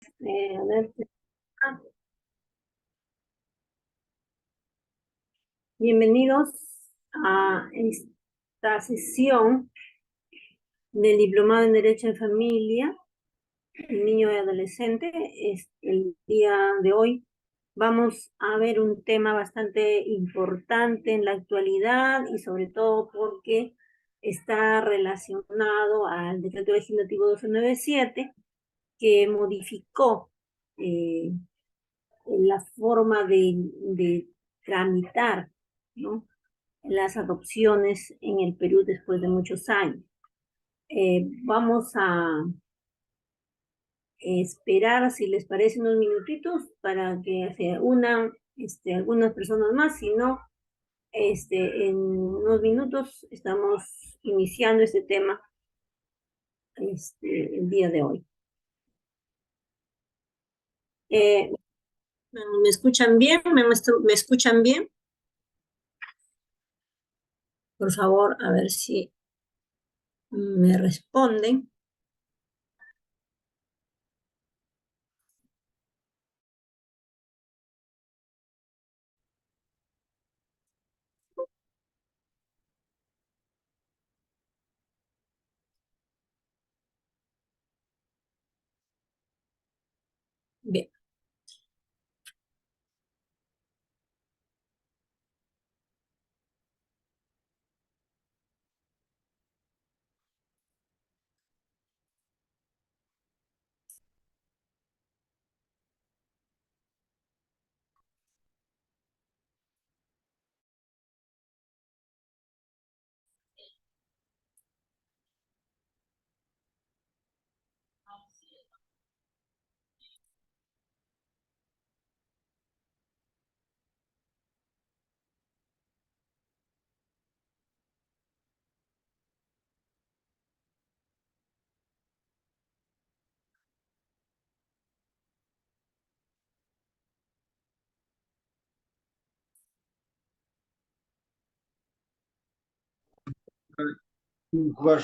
A ver, bienvenidos a esta sesión del Diplomado en Derecho de Familia, Niño y Adolescente. El día de hoy vamos a ver un tema bastante importante en la actualidad y sobre todo porque está relacionado al Decreto Legislativo 1297 que modificó eh, la forma de tramitar, ¿no?, las adopciones en el Perú después de muchos años. Vamos a esperar, si les parece, unos minutitos para que se unan algunas personas más. Si no, en unos minutos estamos iniciando este tema el día de hoy. ¿Me escuchan bien? ¿Me escuchan bien? Por favor, a ver si me responden. Bien. Bueno,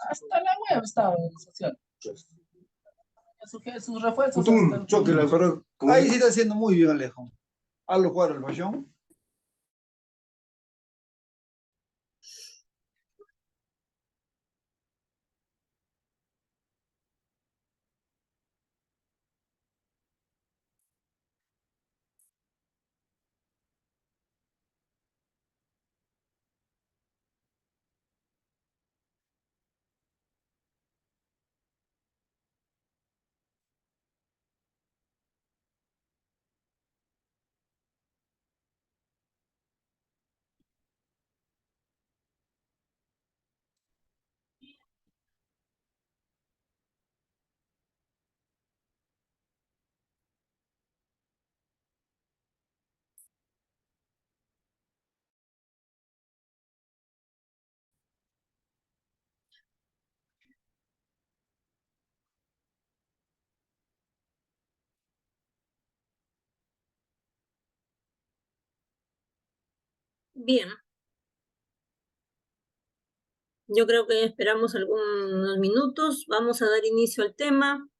hasta la web estaba en el social. Sus refuerzos. Tú, chóquela, pero ahí sí está haciendo muy bien, Alejo. Hazlo jugar el fachón. Bien, yo creo que esperamos algunos minutos. Vamos a dar inicio al tema.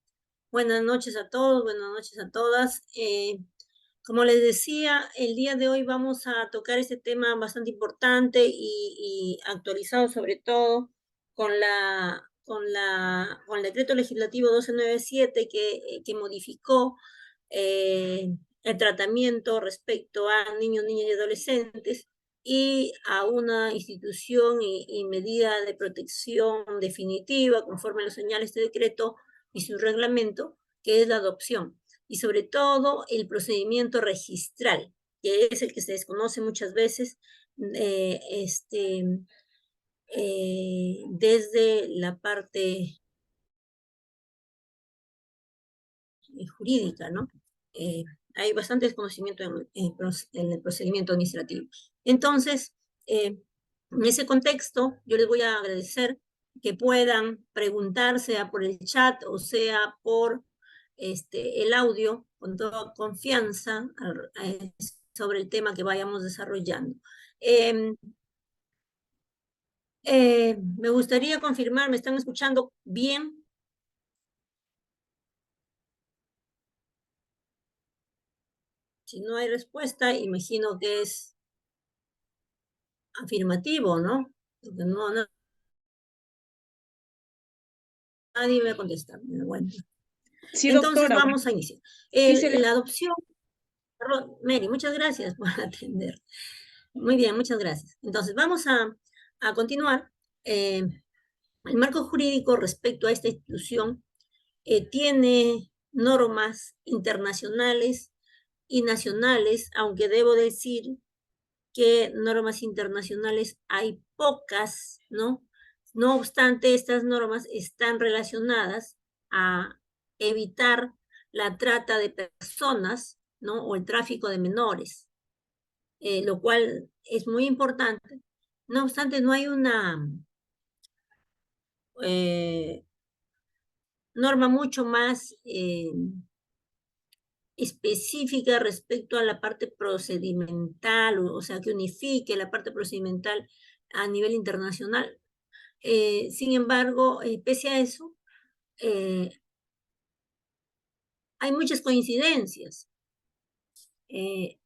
Buenas noches a todos, buenas noches a todas. Como les decía, el día de hoy vamos a tocar este tema bastante importante y actualizado sobre todo con el decreto legislativo 1297 que modificó el tratamiento respecto a niños, niñas y adolescentes y a una institución y medida de protección definitiva conforme lo señala este decreto y su reglamento, que es la adopción, y sobre todo el procedimiento registral, que es el que se desconoce muchas veces eh, este, desde la parte jurídica, ¿no? Eh, hay bastante desconocimiento en el procedimiento administrativo. Entonces, en ese contexto, yo les voy a agradecer que puedan preguntar, sea por el chat o sea por el audio, con toda confianza sobre el tema que vayamos desarrollando. Eh, Me gustaría confirmar, ¿me están escuchando bien? Si no hay respuesta, imagino que es afirmativo, ¿no? Porque nadie me va a contestar. Bueno. Sí, Entonces doctora. vamos a iniciar. Sí, se le... La adopción, perdón, Mary, muchas gracias por atender. Muy bien, muchas gracias. Entonces vamos a continuar. El marco jurídico respecto a esta institución tiene normas internacionales y nacionales, aunque debo decir que normas internacionales hay pocas, ¿no? No obstante, estas normas están relacionadas a evitar la trata de personas, ¿no? O el tráfico de menores, lo cual es muy importante. No obstante, no hay una norma mucho más específica respecto a la parte procedimental, o sea, que unifique la parte procedimental a nivel internacional. Sin embargo, pese a eso, hay muchas coincidencias en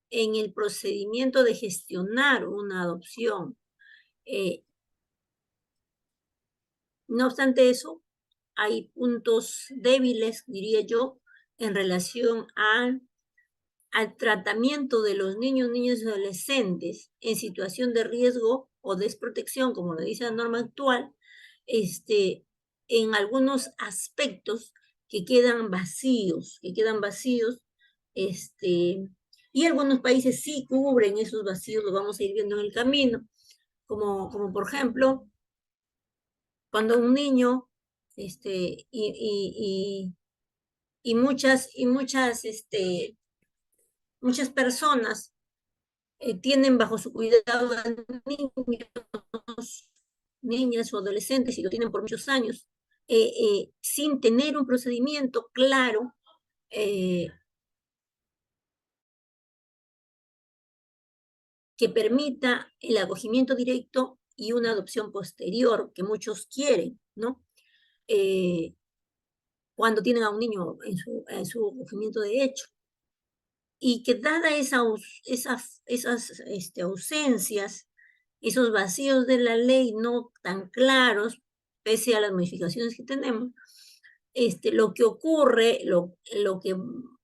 el procedimiento de gestionar una adopción. No obstante eso, hay puntos débiles, diría yo, en relación al tratamiento de los niños, niñas y adolescentes en situación de riesgo o desprotección, como lo dice la norma actual, en algunos aspectos que quedan vacíos, y algunos países sí cubren esos vacíos, lo vamos a ir viendo en el camino, como por ejemplo, cuando un niño, y muchas personas tienen bajo su cuidado a niños, niñas o adolescentes y lo tienen por muchos años, sin tener un procedimiento claro que permita el acogimiento directo y una adopción posterior que muchos quieren, ¿no? Cuando tienen a un niño en su acogimiento de hecho. Y que dada esas ausencias, esos vacíos de la ley no tan claros, pese a las modificaciones que tenemos, lo que ocurre, lo que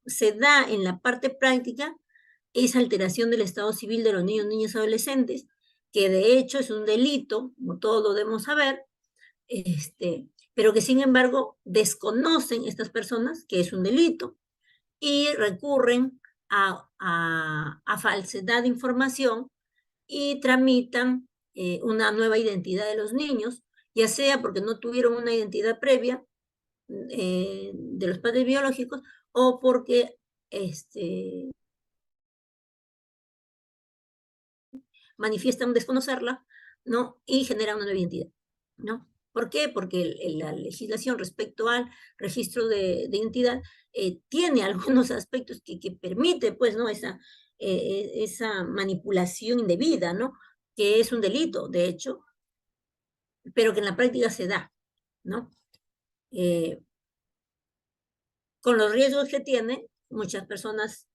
se da en la parte práctica es alteración del estado civil de los niños, niñas y adolescentes, que de hecho es un delito, como todos lo debemos saber, pero que sin embargo desconocen estas personas que es un delito y recurren a falsedad de información y tramitan una nueva identidad de los niños, ya sea porque no tuvieron una identidad previa de los padres biológicos o porque manifiestan desconocerla, ¿no? Y generan una nueva identidad, ¿no? ¿Por qué? Porque la legislación respecto al registro de identidad tiene algunos aspectos que permite, pues, ¿no? Esa manipulación indebida, ¿no? Que es un delito, de hecho, pero que en la práctica se da, ¿no? Con los riesgos que tiene, muchas personas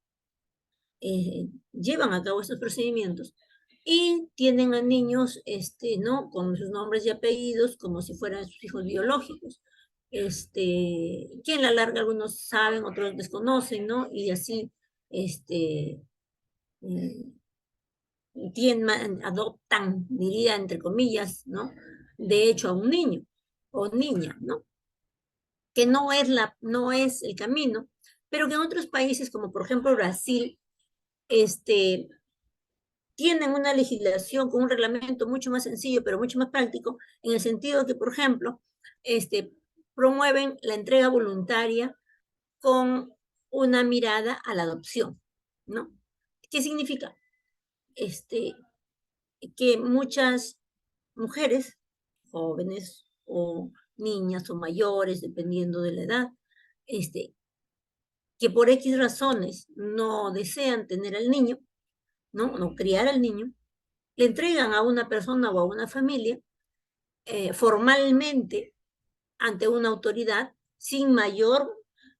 llevan a cabo estos procedimientos y tienen a niños, ¿no? Con sus nombres y apellidos como si fueran sus hijos biológicos. Que en la larga algunos saben, otros desconocen, ¿no? Y así, adoptan, diría, entre comillas, ¿no? De hecho, a un niño o niña, ¿no? Que no es el camino, pero que en otros países, como por ejemplo Brasil, tienen una legislación con un reglamento mucho más sencillo, pero mucho más práctico, en el sentido que, por ejemplo, promueven la entrega voluntaria con una mirada a la adopción, ¿no? ¿Qué significa? Que muchas mujeres, jóvenes o niñas o mayores, dependiendo de la edad, que por X razones no desean tener al niño, no criar al niño, le entregan a una persona o a una familia formalmente ante una autoridad sin mayor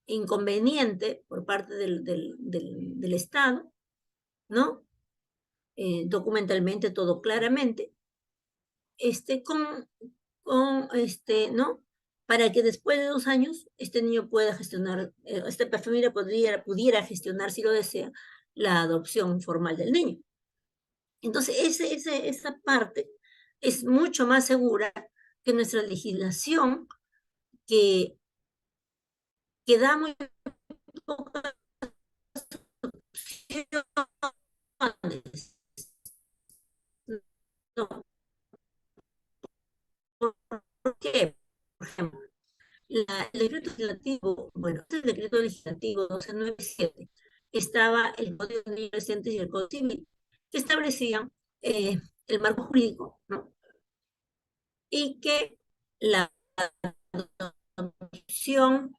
inconveniente por parte del Estado, ¿no? Documentalmente, todo claramente, ¿no? Para que después de 2 años este niño pueda gestionar, esta familia pudiera gestionar, si lo desea, la adopción formal del niño. Entonces, esa parte es mucho más segura que nuestra legislación, que da muy pocas opciones. No, ¿por qué? Por ejemplo, el decreto legislativo, bueno, el decreto legislativo 1297, estaba el Código de Niños y Adolescentes y el Código Civil, que establecían el marco jurídico, ¿no? Y que la adopción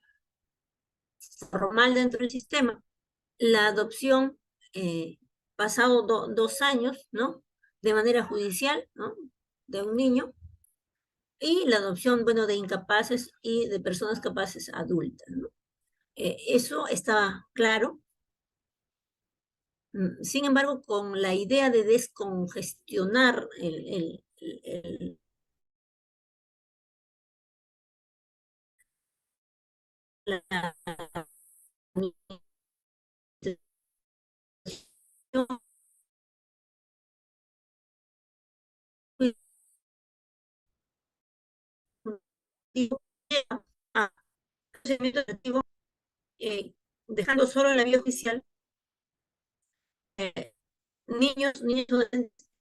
formal dentro del sistema, la adopción pasado 2 años, ¿no? De manera judicial, ¿no? De un niño, y la adopción, bueno, de incapaces y de personas capaces adultas, ¿no? Eso está claro. Sin embargo, con la idea de descongestionar la dejando solo en la vía oficial, niños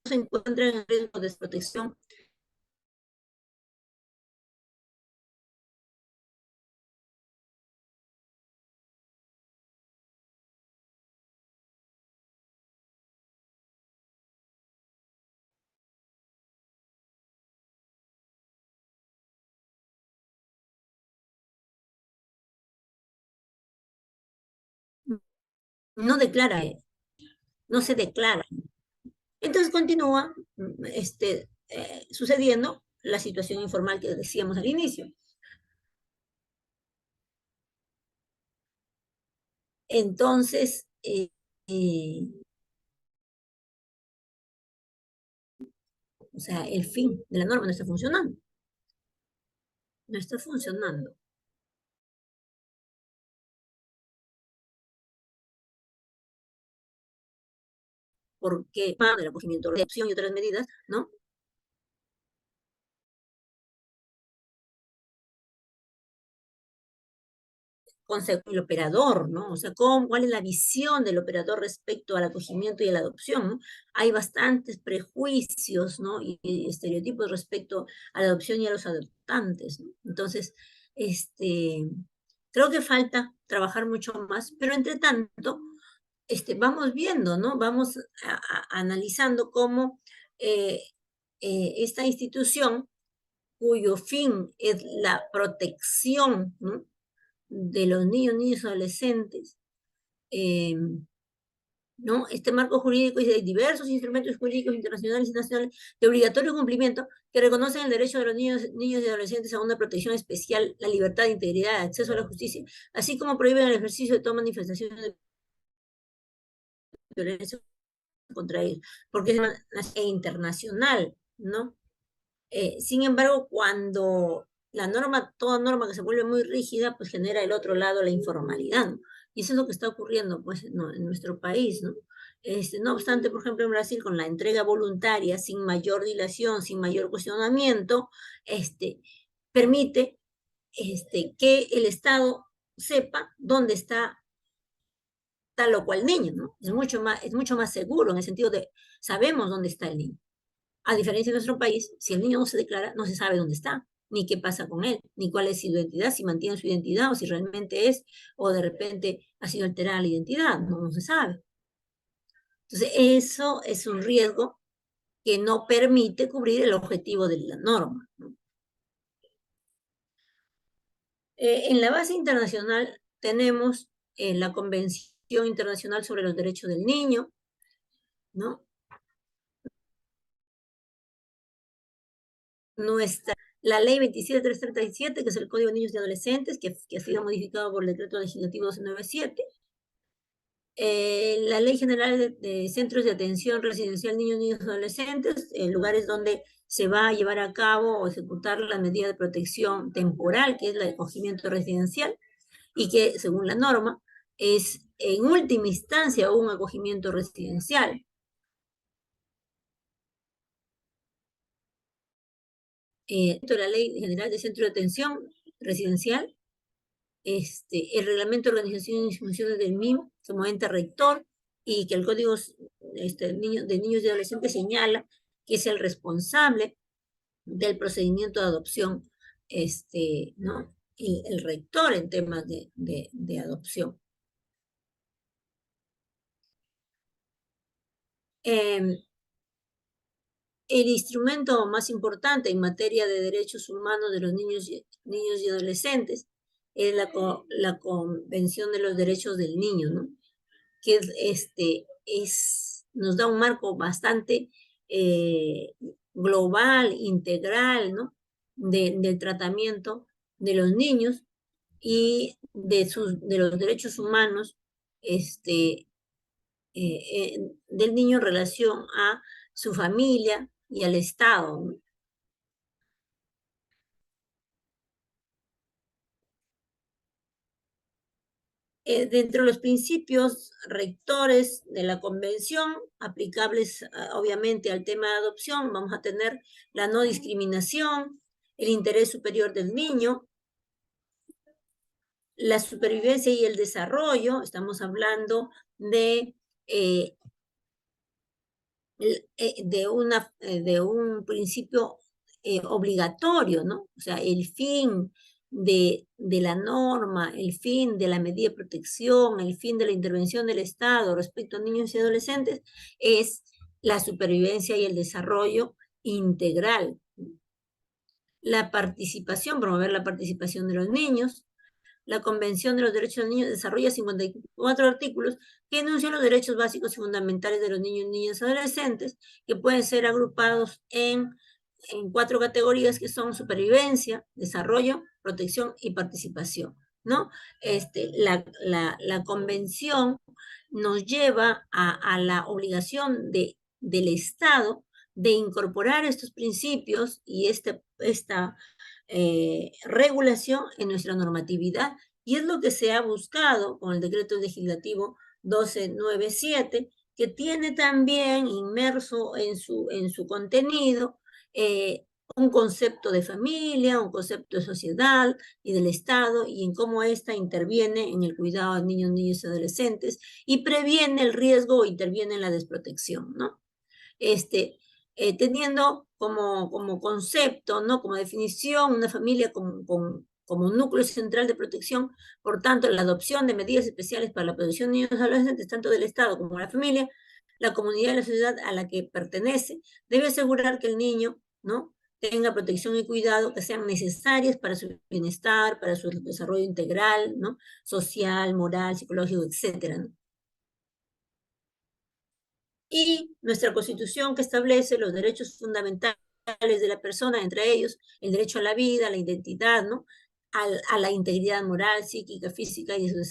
se encuentran en riesgo de desprotección. No declara, no se declara. Entonces continúa sucediendo la situación informal que decíamos al inicio. Entonces, o sea, el fin de la norma no está funcionando. No está funcionando. Porque el acogimiento, la adopción y otras medidas, ¿no? Con el operador, ¿no? O sea, ¿cuál es la visión del operador respecto al acogimiento y a la adopción, ¿no? Hay bastantes prejuicios, ¿no? Y estereotipos respecto a la adopción y a los adoptantes, ¿no? Entonces, creo que falta trabajar mucho más, pero entre tanto, vamos viendo, ¿no? Vamos analizando cómo esta institución, cuyo fin es la protección, ¿no? De los niños y adolescentes, ¿no? Este marco jurídico y hay diversos instrumentos jurídicos internacionales y nacionales de obligatorio cumplimiento que reconocen el derecho de los niños y adolescentes a una protección especial, la libertad, integridad, acceso a la justicia, así como prohíben el ejercicio de toda manifestación de violencia contra ellos, porque es internacional, ¿no? Sin embargo, cuando toda norma que se vuelve muy rígida, pues genera el otro lado la informalidad, ¿no? Y eso es lo que está ocurriendo, pues, ¿no? En nuestro país, ¿no? No obstante, por ejemplo, en Brasil, con la entrega voluntaria, sin mayor dilación, sin mayor cuestionamiento, permite que el Estado sepa dónde está tal o cual niño, ¿no? Es mucho más seguro en el sentido de sabemos dónde está el niño. A diferencia de nuestro país, si el niño no se declara, no se sabe dónde está, ni qué pasa con él, ni cuál es su identidad, si mantiene su identidad o si realmente es, o de repente ha sido alterada la identidad, no se sabe. Entonces, eso es un riesgo que no permite cubrir el objetivo de la norma, ¿no? En la base internacional tenemos la Convención Internacional sobre los Derechos del Niño, ¿no? Nuestra la ley 27337, que es el Código de Niños y Adolescentes, que ha sido modificado por el Decreto Legislativo 297, la Ley General de Centros de Atención Residencial Niños, Niños y Adolescentes, en lugares donde se va a llevar a cabo o ejecutar la medida de protección temporal, que es el acogimiento residencial, y que, según la norma, es en última instancia un acogimiento residencial. La Ley General de Centro de Atención Residencial, el Reglamento de Organización y Funciones del MIM como ente rector, y que el Código de Niños y Adolescentes señala que es el responsable del procedimiento de adopción, ¿no? El rector en temas de adopción. El instrumento más importante en materia de derechos humanos de los niños y adolescentes es la Convención de los Derechos del Niño, ¿no? Que nos da un marco bastante global, integral, ¿no? Del tratamiento de los niños y de los derechos humanos del niño en relación a su familia y al Estado, ¿no? Dentro de los principios rectores de la Convención, aplicables obviamente al tema de adopción, vamos a tener la no discriminación, el interés superior del niño, la supervivencia y el desarrollo. Estamos hablando de un principio obligatorio, ¿no? O sea, el fin de la norma, el fin de la medida de protección, el fin de la intervención del Estado respecto a niños y adolescentes es la supervivencia y el desarrollo integral. La participación, promover la participación de los niños. La Convención de los Derechos del Niño desarrolla 54 artículos que enuncian los derechos básicos y fundamentales de los niños, niñas y adolescentes, que pueden ser agrupados en 4 categorías, que son supervivencia, desarrollo, protección y participación, ¿no? La Convención nos lleva a la obligación del Estado de incorporar estos principios y esta regulación en nuestra normatividad, y es lo que se ha buscado con el decreto legislativo 1297, que tiene también inmerso en su contenido un concepto de familia, un concepto de sociedad y del Estado, y en cómo ésta interviene en el cuidado de niños, niñas y adolescentes, y previene el riesgo o interviene en la desprotección, ¿no? Teniendo como concepto, ¿no? Como definición, una familia como núcleo central de protección. Por tanto, la adopción de medidas especiales para la protección de niños y adolescentes, tanto del Estado como de la familia, la comunidad y la sociedad a la que pertenece, debe asegurar que el niño, ¿no?, tenga protección y cuidado que sean necesarias para su bienestar, para su desarrollo integral, ¿no?, social, moral, psicológico, etcétera, ¿no? Y nuestra Constitución, que establece los derechos fundamentales de la persona, entre ellos el derecho a la vida, a la identidad, ¿no?, a la integridad moral, psíquica, física y su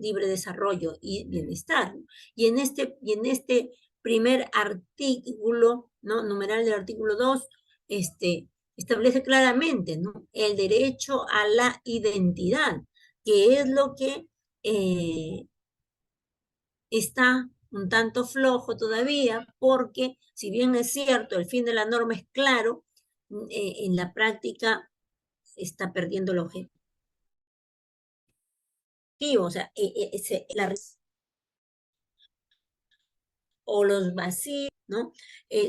libre desarrollo y bienestar, ¿no? Y en este primer artículo, ¿no?, numeral del artículo 2, establece claramente, ¿no?, el derecho a la identidad, que es lo que está un tanto flojo todavía, porque si bien es cierto, el fin de la norma es claro, en la práctica está perdiendo el objetivo. O sea, o los vacíos, ¿no?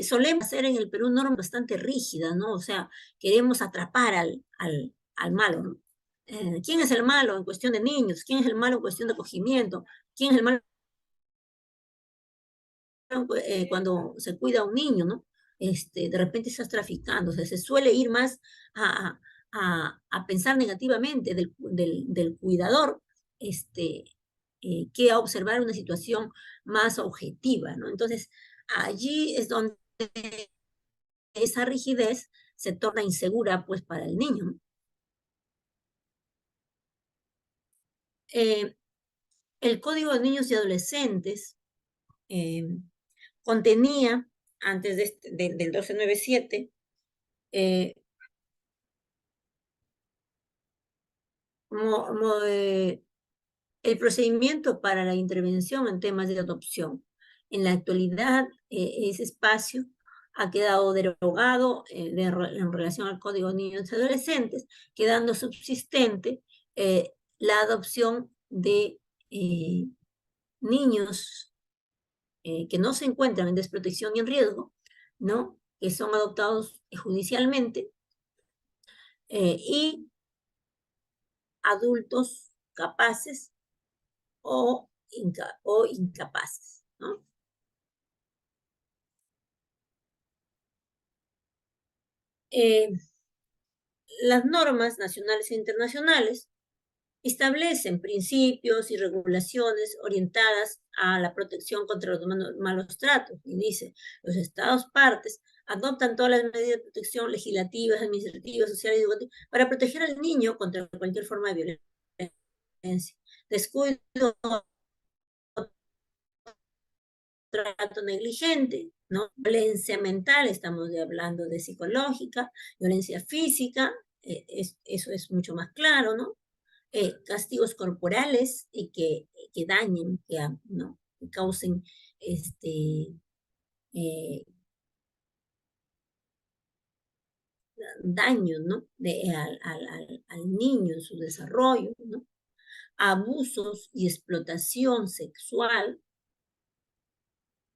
Solemos hacer en el Perú normas bastante rígidas, ¿no? O sea, queremos atrapar al malo, ¿no? ¿Quién es el malo en cuestión de niños? ¿Quién es el malo en cuestión de acogimiento? ¿Quién es el malo cuando se cuida a un niño, ¿no? De repente estás traficando? O sea, se suele ir más a pensar negativamente del cuidador, que a observar una situación más objetiva, ¿no? Entonces, allí es donde esa rigidez se torna insegura pues para el niño, ¿no? El Código de Niños y Adolescentes contenía, antes del 1297, el procedimiento para la intervención en temas de adopción. En la actualidad, ese espacio ha quedado derogado en relación al Código de Niños y Adolescentes, quedando subsistente la adopción de niños que no se encuentran en desprotección y en riesgo, ¿no? Que son adoptados judicialmente, y adultos capaces o incapaces, ¿no? Las normas nacionales e internacionales establecen principios y regulaciones orientadas a la protección contra los malos tratos. Y dice, los Estados partes adoptan todas las medidas de protección legislativas, administrativas, sociales y educativas para proteger al niño contra cualquier forma de violencia, descuido, trato negligente, ¿no? Violencia mental, estamos hablando de psicológica, violencia física, eso es mucho más claro, ¿no? Castigos corporales y que dañen, ¿no? Que causen eh, daño, ¿no? Al niño en su desarrollo, ¿no? Abusos y explotación sexual,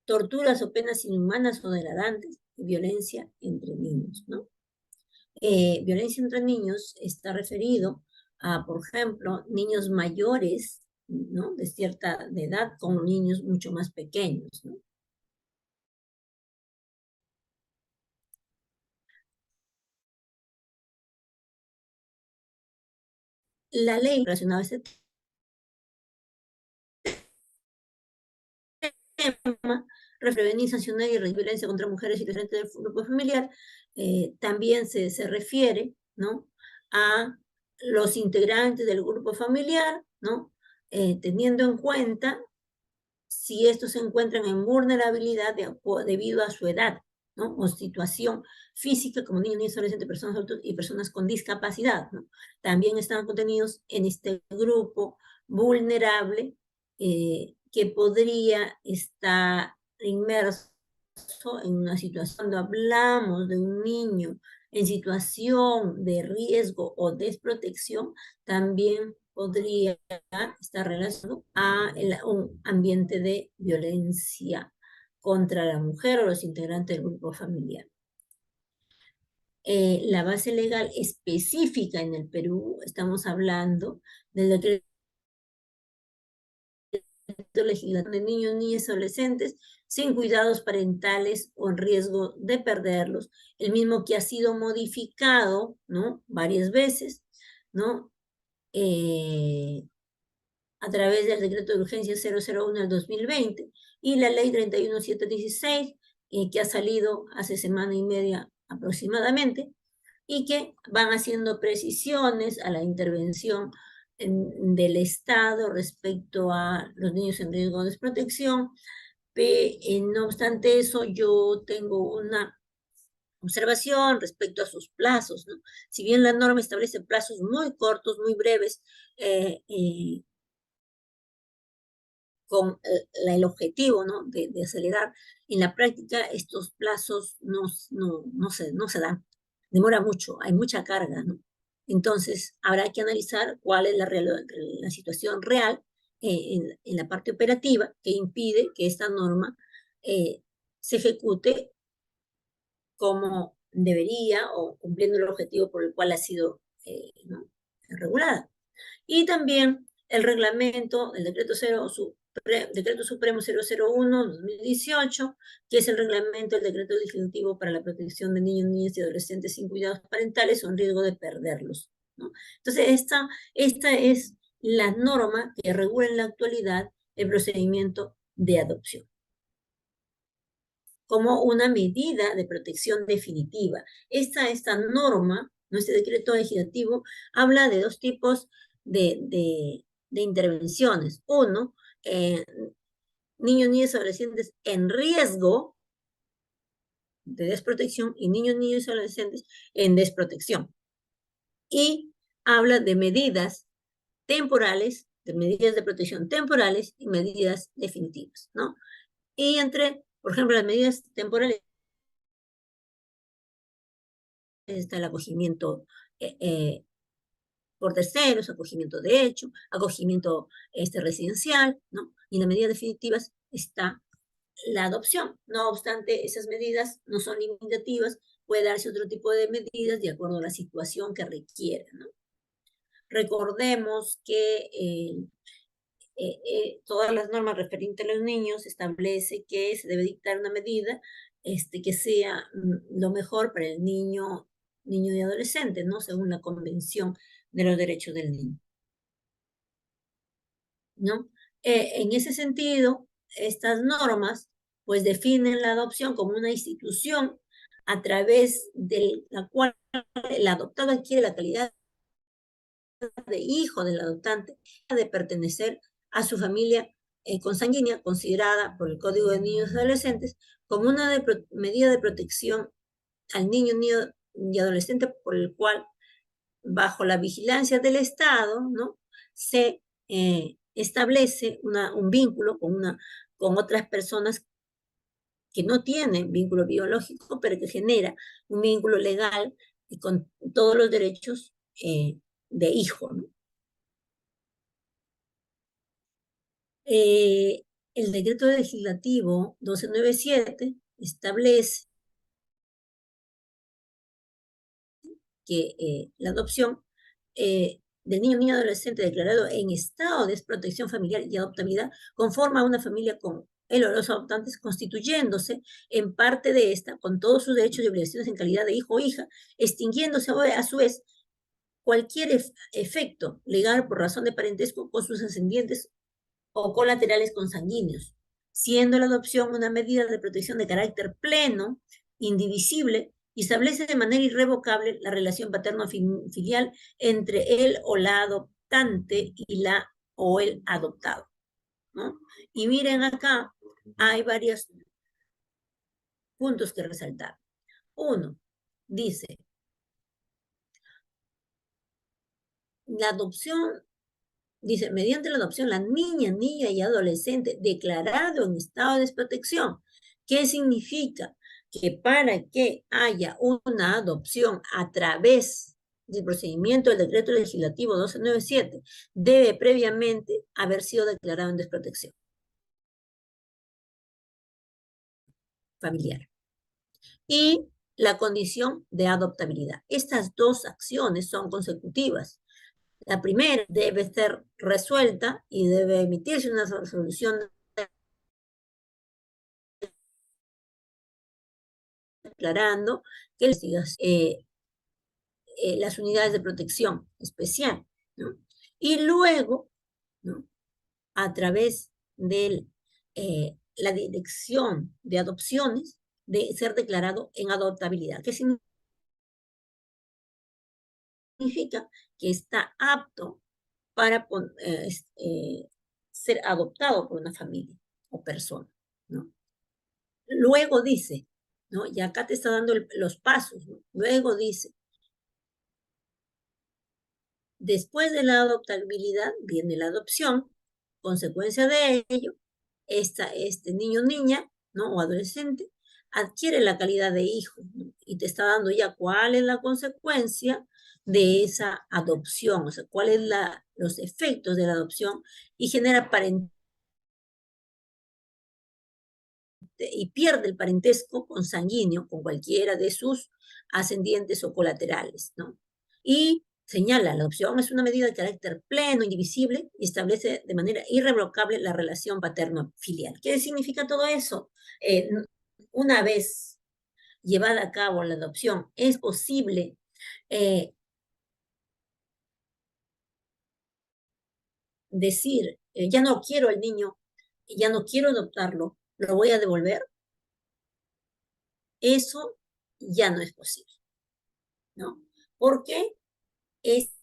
torturas o penas inhumanas o degradantes y violencia entre niños, ¿no? Violencia entre niños está referido a, por ejemplo, niños mayores, ¿no? De cierta edad con niños mucho más pequeños, ¿no? La ley relacionada a este tema, prevenir, sancionar y violencia contra mujeres y diferentes del grupo familiar, también se refiere, ¿no? A los integrantes del grupo familiar, ¿no? Teniendo en cuenta si estos se encuentran en vulnerabilidad debido a su edad, ¿no? O situación física, como niños, niñas, adolescentes, personas adultas y personas con discapacidad, ¿no? También están contenidos en este grupo vulnerable que podría estar inmerso en una situación. Cuando hablamos de un niño en situación de riesgo o desprotección, también podría estar relacionado a un ambiente de violencia contra la mujer o los integrantes del grupo familiar. La base legal específica en el Perú, estamos hablando del decreto legislativo de niños, niñas y adolescentes sin cuidados parentales o en riesgo de perderlos, el mismo que ha sido modificado, ¿no? Varias veces, ¿no? A través del decreto de urgencia 001 del 2020 y la ley 31716, que ha salido hace semana y media aproximadamente, y que van haciendo precisiones a la intervención del Estado respecto a los niños en riesgo de desprotección. No obstante eso, yo tengo una observación respecto a sus plazos, ¿no? Si bien la norma establece plazos muy cortos, muy breves, con el objetivo, ¿no? de acelerar, en la práctica estos plazos no se dan. Demora mucho, hay mucha carga, ¿no? Entonces, habrá que analizar cuál es la situación real en la parte operativa que impide que esta norma se ejecute como debería o cumpliendo el objetivo por el cual ha sido ¿no? regulada. Y también el reglamento, el decreto supremo 001/2018, que es el reglamento del decreto legislativo para la protección de niños, niñas y adolescentes sin cuidados parentales o en riesgo de perderlos, ¿no? Entonces, esta es la norma que regula en la actualidad el procedimiento de adopción. como una medida de protección definitiva. Esta norma, nuestro decreto legislativo, habla de dos tipos de intervenciones. Uno, niños, niñas y adolescentes en riesgo de desprotección y niños, niños y adolescentes en desprotección. Y habla de medidas temporales, de medidas de protección temporales y medidas definitivas, ¿no? Y por ejemplo, las medidas temporales está el acogimiento por terceros, acogimiento de hecho, acogimiento residencial, ¿no? Y en las medidas definitivas está la adopción. No obstante, esas medidas no son limitativas, puede darse otro tipo de medidas de acuerdo a la situación que requiera, ¿no? Recordemos que todas las normas referentes a los niños establece que se debe dictar una medida que sea lo mejor para el niño y adolescente, ¿no? Según la Convención de los Derechos del Niño, ¿no? En ese sentido, estas normas pues definen la adopción como una institución a través de la cual el adoptado adquiere la calidad de hijo del adoptante, de pertenecer a su familia consanguínea, considerada por el Código de Niños y Adolescentes como una medida de protección al niño y adolescente, por el cual, bajo la vigilancia del Estado, ¿no? Se establece un vínculo con otras personas que no tienen vínculo biológico, pero que genera un vínculo legal y con todos los derechos de hijo, ¿no? El decreto legislativo 1297 establece que la adopción del niño o niña adolescente declarado en estado de desprotección familiar y adoptabilidad conforma una familia con él o los adoptantes, constituyéndose en parte de esta, con todos sus derechos y obligaciones en calidad de hijo o hija, extinguiéndose a su vez cualquier efecto legal por razón de parentesco con sus ascendientes o colaterales consanguíneos, siendo la adopción una medida de protección de carácter pleno, indivisible, y establece de manera irrevocable la relación paterno-filial entre él o la adoptante y la o el adoptado, ¿no? Y miren acá, hay varios puntos que resaltar. Uno, dice, la adopción. Dice, mediante la adopción, la niña y adolescente declarado en estado de desprotección. ¿Qué significa? Que para que haya una adopción a través del procedimiento del decreto legislativo 1297, debe previamente haber sido declarado en desprotección familiar. Y la condición de adoptabilidad. Estas dos acciones son consecutivas. La primera debe ser resuelta y debe emitirse una resolución declarando que las unidades de protección especial, ¿no? Y luego, ¿no? A través de la dirección de adopciones, de ser declarado en adoptabilidad. ¿Qué significa? Que está apto para ser adoptado por una familia o persona, ¿no? Luego dice, ¿no? Y acá te está dando los pasos, ¿no? Luego dice, después de la adoptabilidad viene la adopción, consecuencia de ello, este niño o niña, ¿no? O adolescente, adquiere la calidad de hijo, ¿no? Y te está dando ya cuál es la consecuencia de esa adopción, o sea, cuáles los efectos de la adopción y genera parentesco y pierde el parentesco consanguíneo con cualquiera de sus ascendientes o colaterales, ¿no? Y señala, la adopción es una medida de carácter pleno, indivisible, y establece de manera irrevocable la relación paterno-filial. ¿Qué significa todo eso? Una vez llevada a cabo la adopción, es posible decir, ya no quiero al niño, ya no quiero adoptarlo, lo voy a devolver. Eso ya no es posible, ¿no? Porque es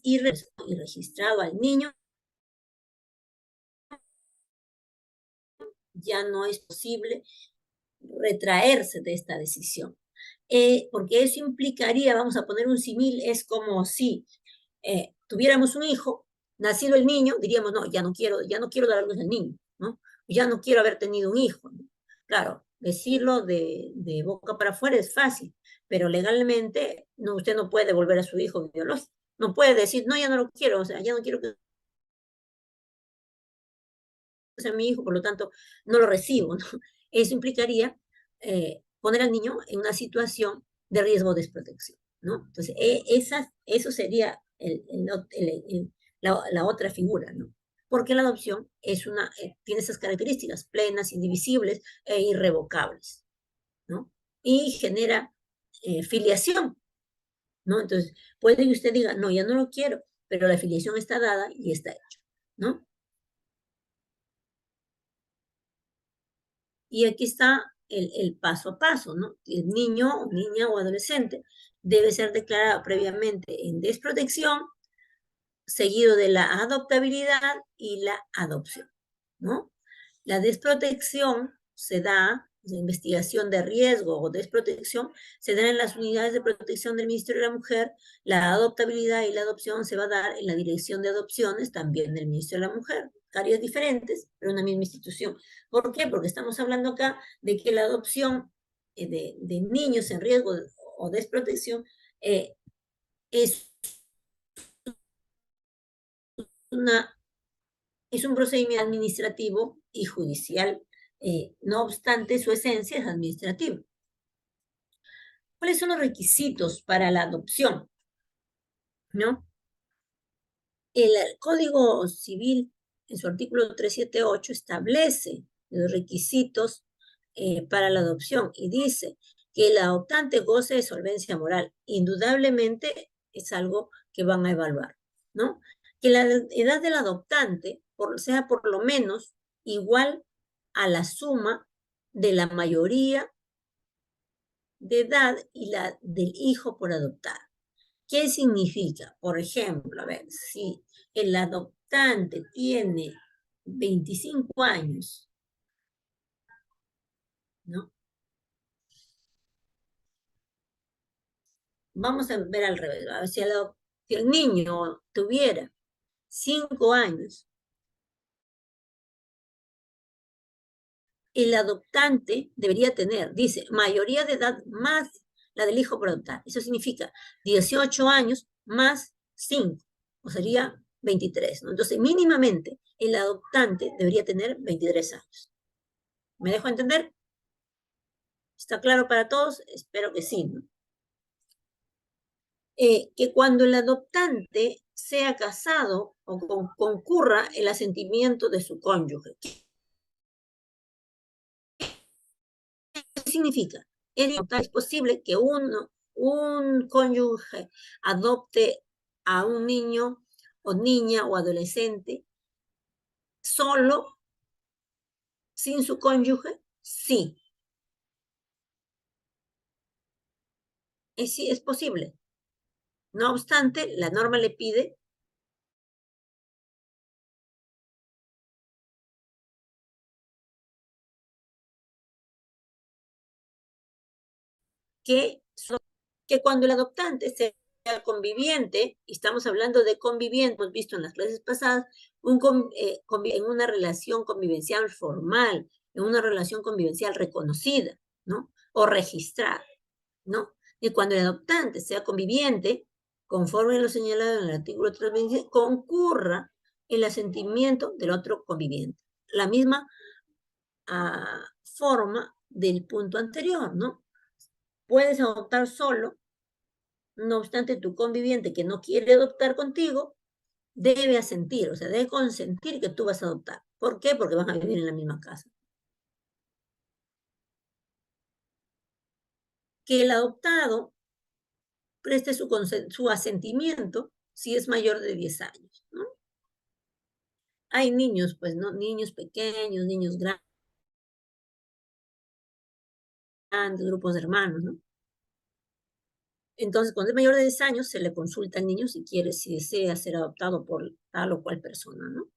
y registrado al niño, ya no es posible retraerse de esta decisión. Porque eso implicaría, vamos a poner un símil, es como si tuviéramos un hijo, nacido el niño, diríamos, no, ya no quiero dar a luz al niño, ¿no? Ya no quiero haber tenido un hijo, ¿no? Claro, decirlo de boca para afuera es fácil, pero legalmente no, usted no puede devolver a su hijo biológico. No puede decir, no, ya no lo quiero, o sea, ya no quiero que sea mi hijo, por lo tanto, no lo recibo, ¿no? Eso implicaría poner al niño en una situación de riesgo de desprotección, ¿no? Entonces, eso sería la otra figura, ¿no? Porque la adopción tiene esas características plenas, indivisibles e irrevocables, ¿no? Y genera filiación, ¿no? Entonces, puede que usted diga, no, ya no lo quiero, pero la filiación está dada y está hecha, ¿no? Y aquí está el paso a paso, ¿no? El niño, niña o adolescente debe ser declarado previamente en desprotección, seguido de la adoptabilidad y la adopción, ¿no? La desprotección se da, la investigación de riesgo o desprotección, se da en las unidades de protección del Ministerio de la Mujer, la adoptabilidad y la adopción se va a dar en la Dirección de Adopciones, también del Ministerio de la Mujer, áreas diferentes, pero una misma institución. ¿Por qué? Porque estamos hablando acá de que la adopción de niños en riesgo o desprotección es una es un procedimiento administrativo y judicial, no obstante su esencia es administrativa. ¿Cuáles son los requisitos para la adopción? ¿No? El Código Civil, en su artículo 378, establece los requisitos para la adopción y dice que el adoptante goce de solvencia moral. Indudablemente es algo que van a evaluar, ¿no? Que la edad del adoptante sea por lo menos igual a la suma de la mayoría de edad y la del hijo por adoptar. ¿Qué significa? Por ejemplo, a ver, si el adoptante tiene 25 años, ¿no? Vamos a ver al revés. A ver, si el niño tuviera 5 años, el adoptante debería tener, dice, mayoría de edad más la del hijo por adoptar. Eso significa 18 años más 5, o sería 23, ¿no? Entonces, mínimamente, el adoptante debería tener 23 años. ¿Me dejo entender? ¿Está claro para todos? Espero que sí, ¿no? Que cuando el adoptante sea casado o concurra el asentimiento de su cónyuge. ¿Qué significa? Es posible que un cónyuge adopte a un niño o niña o adolescente solo, sin su cónyuge. Sí, sí, es posible. No obstante, la norma le pide que cuando el adoptante sea conviviente, y estamos hablando de conviviente, hemos visto en las clases pasadas, en una relación convivencial formal, en una relación convivencial reconocida, ¿no? O registrada, ¿no? Y cuando el adoptante sea conviviente, conforme lo señalado en el artículo 326, concurra el asentimiento del otro conviviente. La misma forma del punto anterior, ¿no? Puedes adoptar solo, no obstante tu conviviente que no quiere adoptar contigo, debe asentir, o sea, debe consentir que tú vas a adoptar. ¿Por qué? Porque van a vivir en la misma casa. Que el adoptado preste su asentimiento si es mayor de 10 años, ¿no? Hay niños, pues, ¿no? Niños pequeños, niños grandes, grupos de hermanos, ¿no? Entonces, cuando es mayor de 10 años, se le consulta al niño si quiere, si desea ser adoptado por tal o cual persona, ¿no?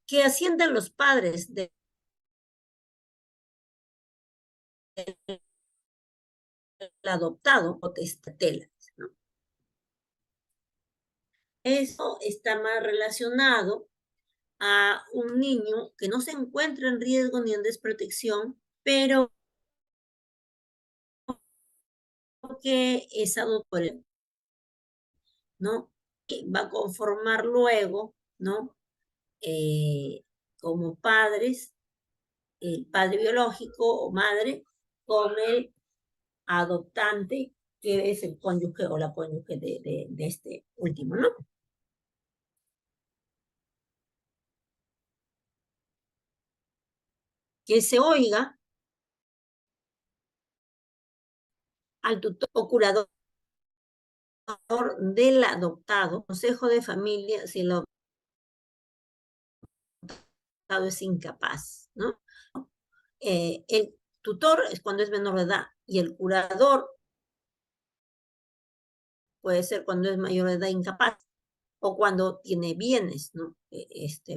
Que asciendan los padres del adoptado o testatela, ¿no? Eso está más relacionado a un niño que no se encuentra en riesgo ni en desprotección, pero que es adoptado, ¿no? Que va a conformar luego, ¿no? Como padres, el padre biológico o madre, con el adoptante, que es el cónyuge o la cónyuge de este último, ¿no? Que se oiga al tutor o curador del adoptado, consejo de familia, si el adoptado es incapaz, ¿no? El tutor es cuando es menor de edad y el curador puede ser cuando es mayor de edad incapaz o cuando tiene bienes, ¿no?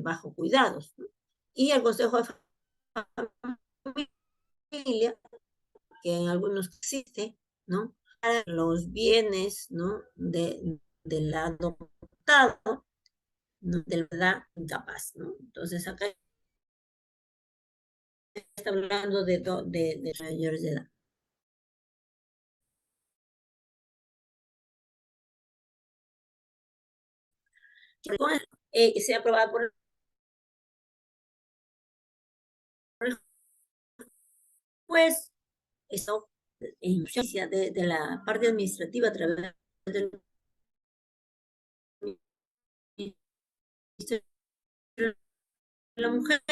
Bajo cuidados, ¿no? Y el consejo de familia, que en algunos existe, ¿no? Para los bienes, ¿no? Del adoptado, ¿no? De la edad incapaz, ¿no? Entonces acá está hablando de mayores de edad. Que sea aprobada por el juez, eso en justicia de la parte administrativa a través del Ministerio de la Mujer,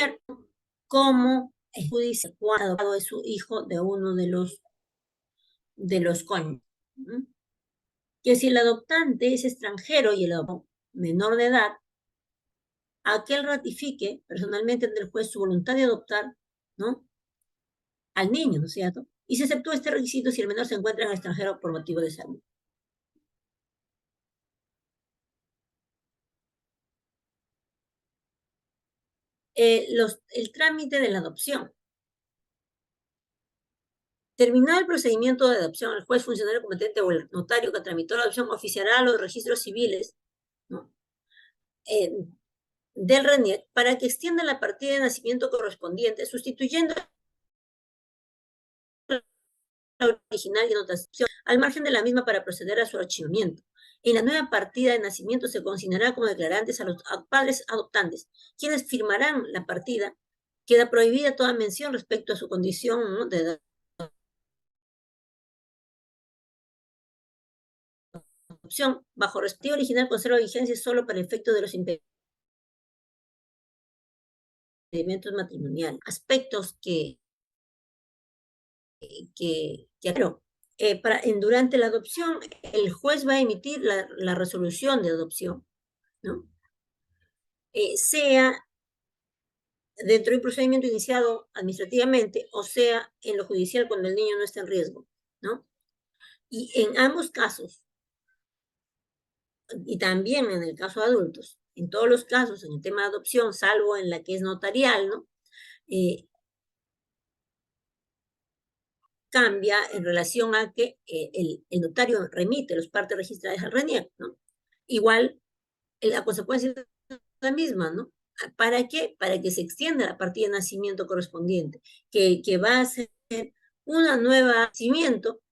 como judicia cuando adoptado es su hijo de uno de los cónyuges. ¿No? Que si el adoptante es extranjero y el adoptado menor de edad, aquel ratifique personalmente ante el juez su voluntad de adoptar, ¿no? Al niño, ¿no es cierto? Y se exceptúa este requisito si el menor se encuentra en el extranjero por motivo de salud. El trámite de la adopción. Terminado el procedimiento de adopción, el juez, funcionario competente o el notario que tramitó la adopción oficiará a los registros civiles, ¿no? Del RENIEC para que extienda la partida de nacimiento correspondiente, sustituyendo la original y anotación al margen de la misma para proceder a su archivamiento. En la nueva partida de nacimiento se consignará como declarantes a los padres adoptantes, quienes firmarán la partida. Queda prohibida toda mención respecto a su condición, ¿no? de adopción. Bajo respectiva original conserva vigencia solo para el efecto de los impedimentos matrimoniales. Aspectos durante la adopción, el juez va a emitir la resolución de adopción, ¿no? Sea dentro de un procedimiento iniciado administrativamente, o sea, en lo judicial cuando el niño no está en riesgo, ¿no? Y en ambos casos, y también en el caso de adultos, en todos los casos, en el tema de adopción, salvo en la que es notarial, ¿no? Cambia en relación a que el notario remite los partes registradas al RENIEC, ¿no? Igual, la consecuencia es la misma, ¿no? ¿Para qué? Para que se extienda la partida de nacimiento correspondiente, que va a ser una nueva nacimiento,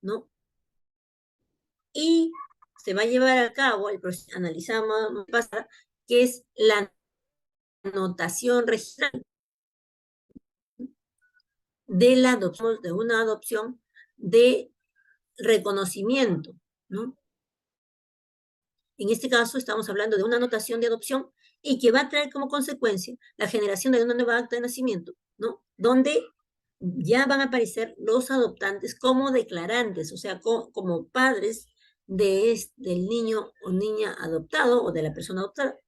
¿no? Y se va a llevar a cabo, analizamos pasada, que es la anotación registral de la adopción, de una adopción de reconocimiento, ¿no? En este caso estamos hablando de una anotación de adopción y que va a traer como consecuencia la generación de una nueva acta de nacimiento, ¿no? Donde ya van a aparecer los adoptantes como declarantes, o sea, como padres del niño o niña adoptado o de la persona adoptada,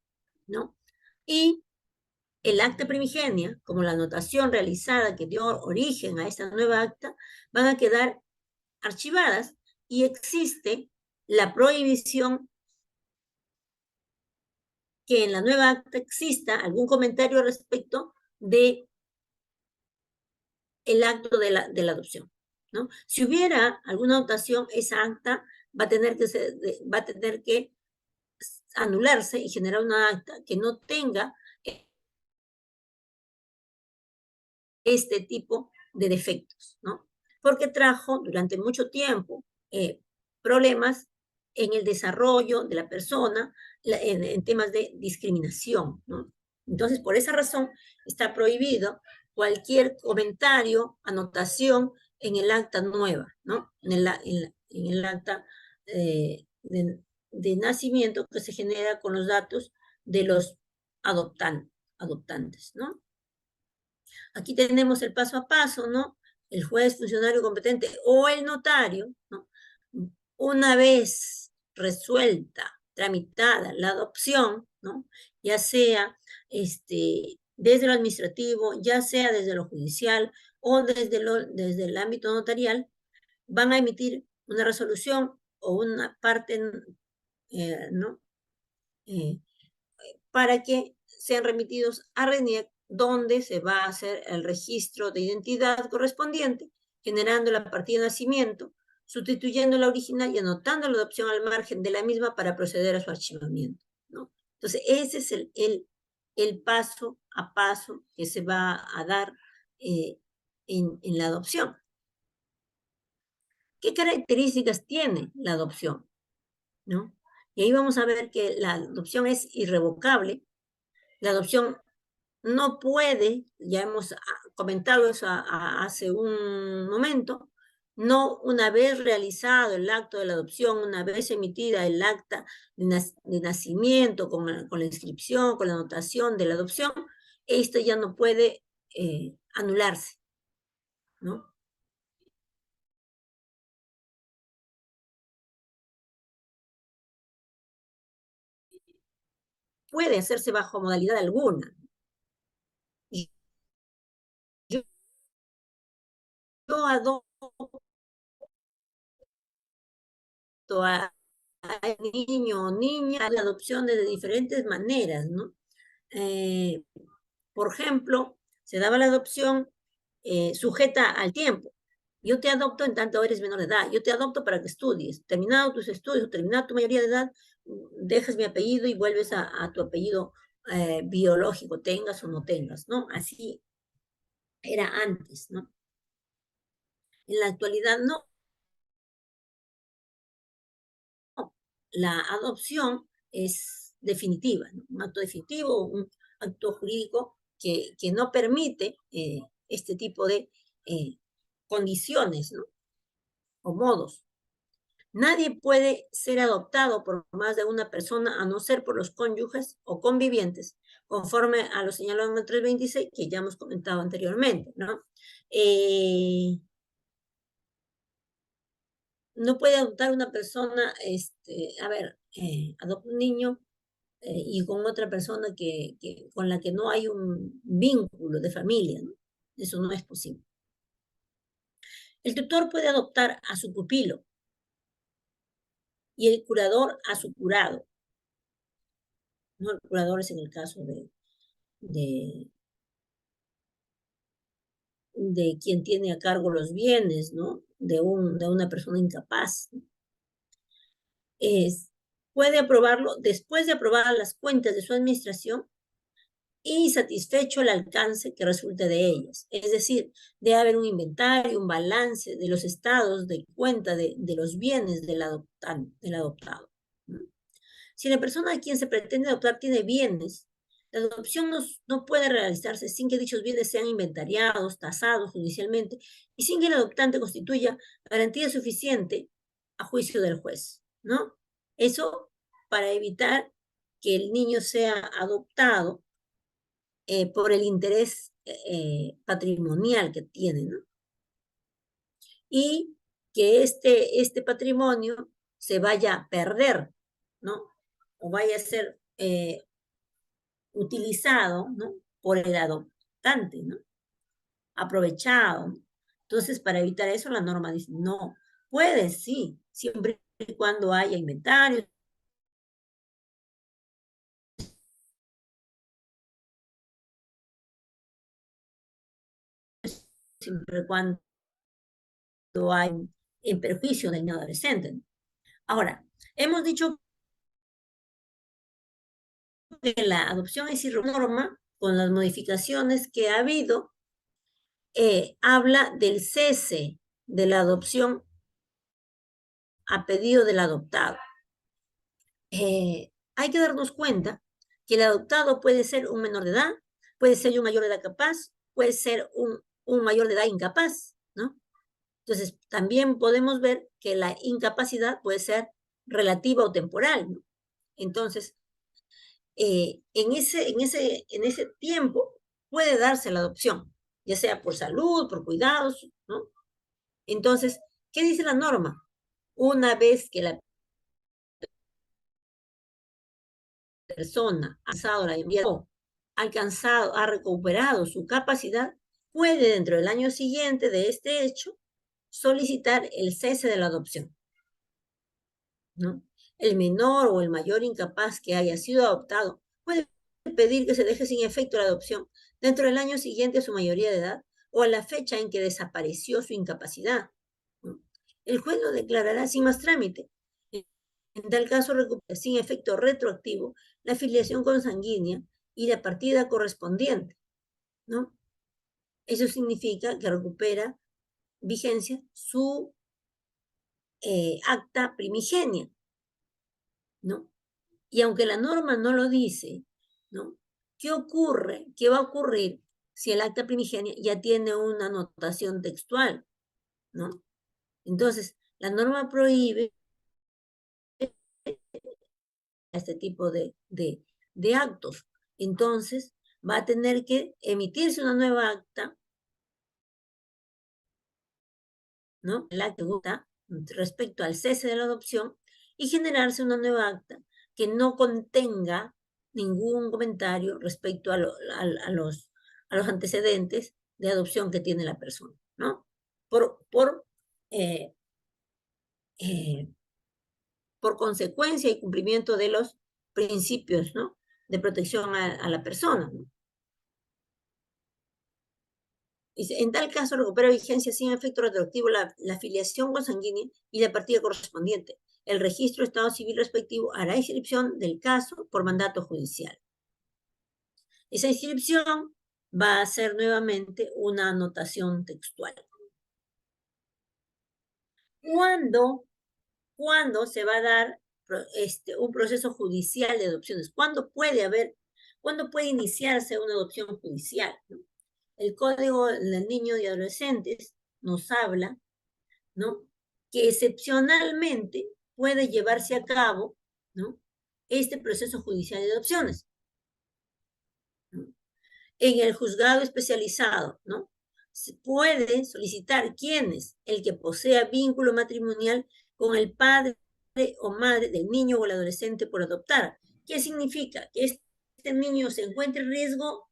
¿no? Y el acta primigenia, como la anotación realizada que dio origen a esta nueva acta, van a quedar archivadas y existe la prohibición que en la nueva acta exista algún comentario respecto de el acto de la adopción, ¿no? Si hubiera alguna anotación, esa acta va a tener que anularse y generar una acta que no tenga este tipo de defectos, ¿no? Porque trajo durante mucho tiempo problemas en el desarrollo de la persona, en temas de discriminación, ¿no? Entonces, por esa razón, está prohibido cualquier comentario, anotación en el acta nueva, ¿no? En el acta de nacimiento que se genera con los datos de los adoptantes, ¿no? Aquí tenemos el paso a paso, ¿no? El juez, funcionario competente o el notario, ¿no? Una vez resuelta, tramitada la adopción, ¿no? Ya sea desde lo administrativo, ya sea desde lo judicial o desde el ámbito notarial, van a emitir una resolución o una parte, ¿no? Para que sean remitidos a RENIEC, donde se va a hacer el registro de identidad correspondiente, generando la partida de nacimiento, sustituyendo la original y anotando la adopción al margen de la misma para proceder a su archivamiento, ¿no? Entonces, ese es el paso a paso que se va a dar en la adopción. ¿Qué características tiene la adopción? ¿No? Y ahí vamos a ver que la adopción es irrevocable. La adopción no puede, ya hemos comentado eso hace un momento, no una vez realizado el acto de la adopción, una vez emitida el acta de nacimiento con la inscripción, con la anotación de la adopción, esto ya no puede anularse, ¿no? Puede hacerse bajo modalidad alguna. Y yo adopto a niño o niña la adopción de diferentes maneras, ¿no? Por ejemplo, se daba la adopción sujeta al tiempo. Yo te adopto en tanto eres menor de edad. Yo te adopto para que estudies. Terminado tus estudios, terminada tu mayoría de edad, dejas mi apellido y vuelves a tu apellido biológico, tengas o no tengas, ¿no? Así era antes, ¿no? En la actualidad no. La adopción es definitiva, ¿no? Un acto definitivo, un acto jurídico que no permite este tipo de condiciones, ¿no? O modos. Nadie puede ser adoptado por más de una persona a no ser por los cónyuges o convivientes, conforme a lo señalado en el 326 que ya hemos comentado anteriormente, ¿no? No puede adoptar una persona, adopta un niño y con otra persona con la que no hay un vínculo de familia, ¿no? Eso no es posible. El tutor puede adoptar a su pupilo y el curador a su curado, ¿no? El curador es en el caso de, de quien tiene a cargo los bienes, ¿no? De una persona incapaz, ¿no? Puede aprobarlo después de aprobar las cuentas de su administración y satisfecho el alcance que resulte de ellas. Es decir, debe haber un inventario, un balance de los estados de cuenta de los bienes del adoptado. Si la persona a quien se pretende adoptar tiene bienes, la adopción no puede realizarse sin que dichos bienes sean inventariados, tasados judicialmente y sin que el adoptante constituya garantía suficiente a juicio del juez, ¿no? Eso para evitar que el niño sea adoptado por el interés patrimonial que tiene, ¿no? Y que este patrimonio se vaya a perder, ¿no? O vaya a ser utilizado, ¿no? por el adoptante, ¿no? Aprovechado. Entonces, para evitar eso, la norma dice, no, puede, sí, siempre y cuando haya inventario, siempre y cuando hay en perjuicio del niño adolescente, ¿no? Ahora, hemos dicho que la adopción es norma con las modificaciones que ha habido, habla del cese de la adopción a pedido del adoptado. Hay que darnos cuenta que el adoptado puede ser un menor de edad, puede ser un mayor de edad capaz, puede ser un mayor de edad incapaz, ¿no? Entonces, también podemos ver que la incapacidad puede ser relativa o temporal, ¿no? Entonces, en ese tiempo puede darse la adopción, ya sea por salud, por cuidados, ¿no? Entonces, ¿qué dice la norma? Una vez que la persona alcanzado, ha recuperado su capacidad, puede dentro del año siguiente de este hecho solicitar el cese de la adopción, ¿no? El menor o el mayor incapaz que haya sido adoptado puede pedir que se deje sin efecto la adopción dentro del año siguiente a su mayoría de edad o a la fecha en que desapareció su incapacidad, ¿no? El juez lo declarará sin más trámite. En tal caso, recupera sin efecto retroactivo la afiliación consanguínea y la partida correspondiente, ¿no? Eso significa que recupera vigencia su acta primigenia, ¿no? Y aunque la norma no lo dice, ¿no? ¿Qué ocurre? ¿Qué va a ocurrir si el acta primigenia ya tiene una anotación textual, ¿no? Entonces, la norma prohíbe este tipo de actos. Entonces, va a tener que emitirse una nueva acta, ¿no? El acta respecto al cese de la adopción y generarse una nueva acta que no contenga ningún comentario respecto a los antecedentes de adopción que tiene la persona, ¿no? Eh, eh, por consecuencia y cumplimiento de los principios, ¿no? De protección a la persona, ¿no? Dice, en tal caso recupera vigencia sin efecto retroactivo la afiliación consanguínea y la partida correspondiente. El registro de Estado Civil respectivo hará inscripción del caso por mandato judicial. Esa inscripción va a ser nuevamente una anotación textual. ¿Cuándo se va a dar un proceso judicial de adopciones? ¿Cuándo puede iniciarse una adopción judicial, ¿no? El Código del Niño y Adolescentes nos habla, ¿no? Que excepcionalmente puede llevarse a cabo, ¿no? Este proceso judicial de adopciones, ¿no? En el juzgado especializado, ¿no? Se puede solicitar quién es el que posea vínculo matrimonial con el padre o madre del niño o el adolescente por adoptar. ¿Qué significa? Que este niño se encuentre en riesgo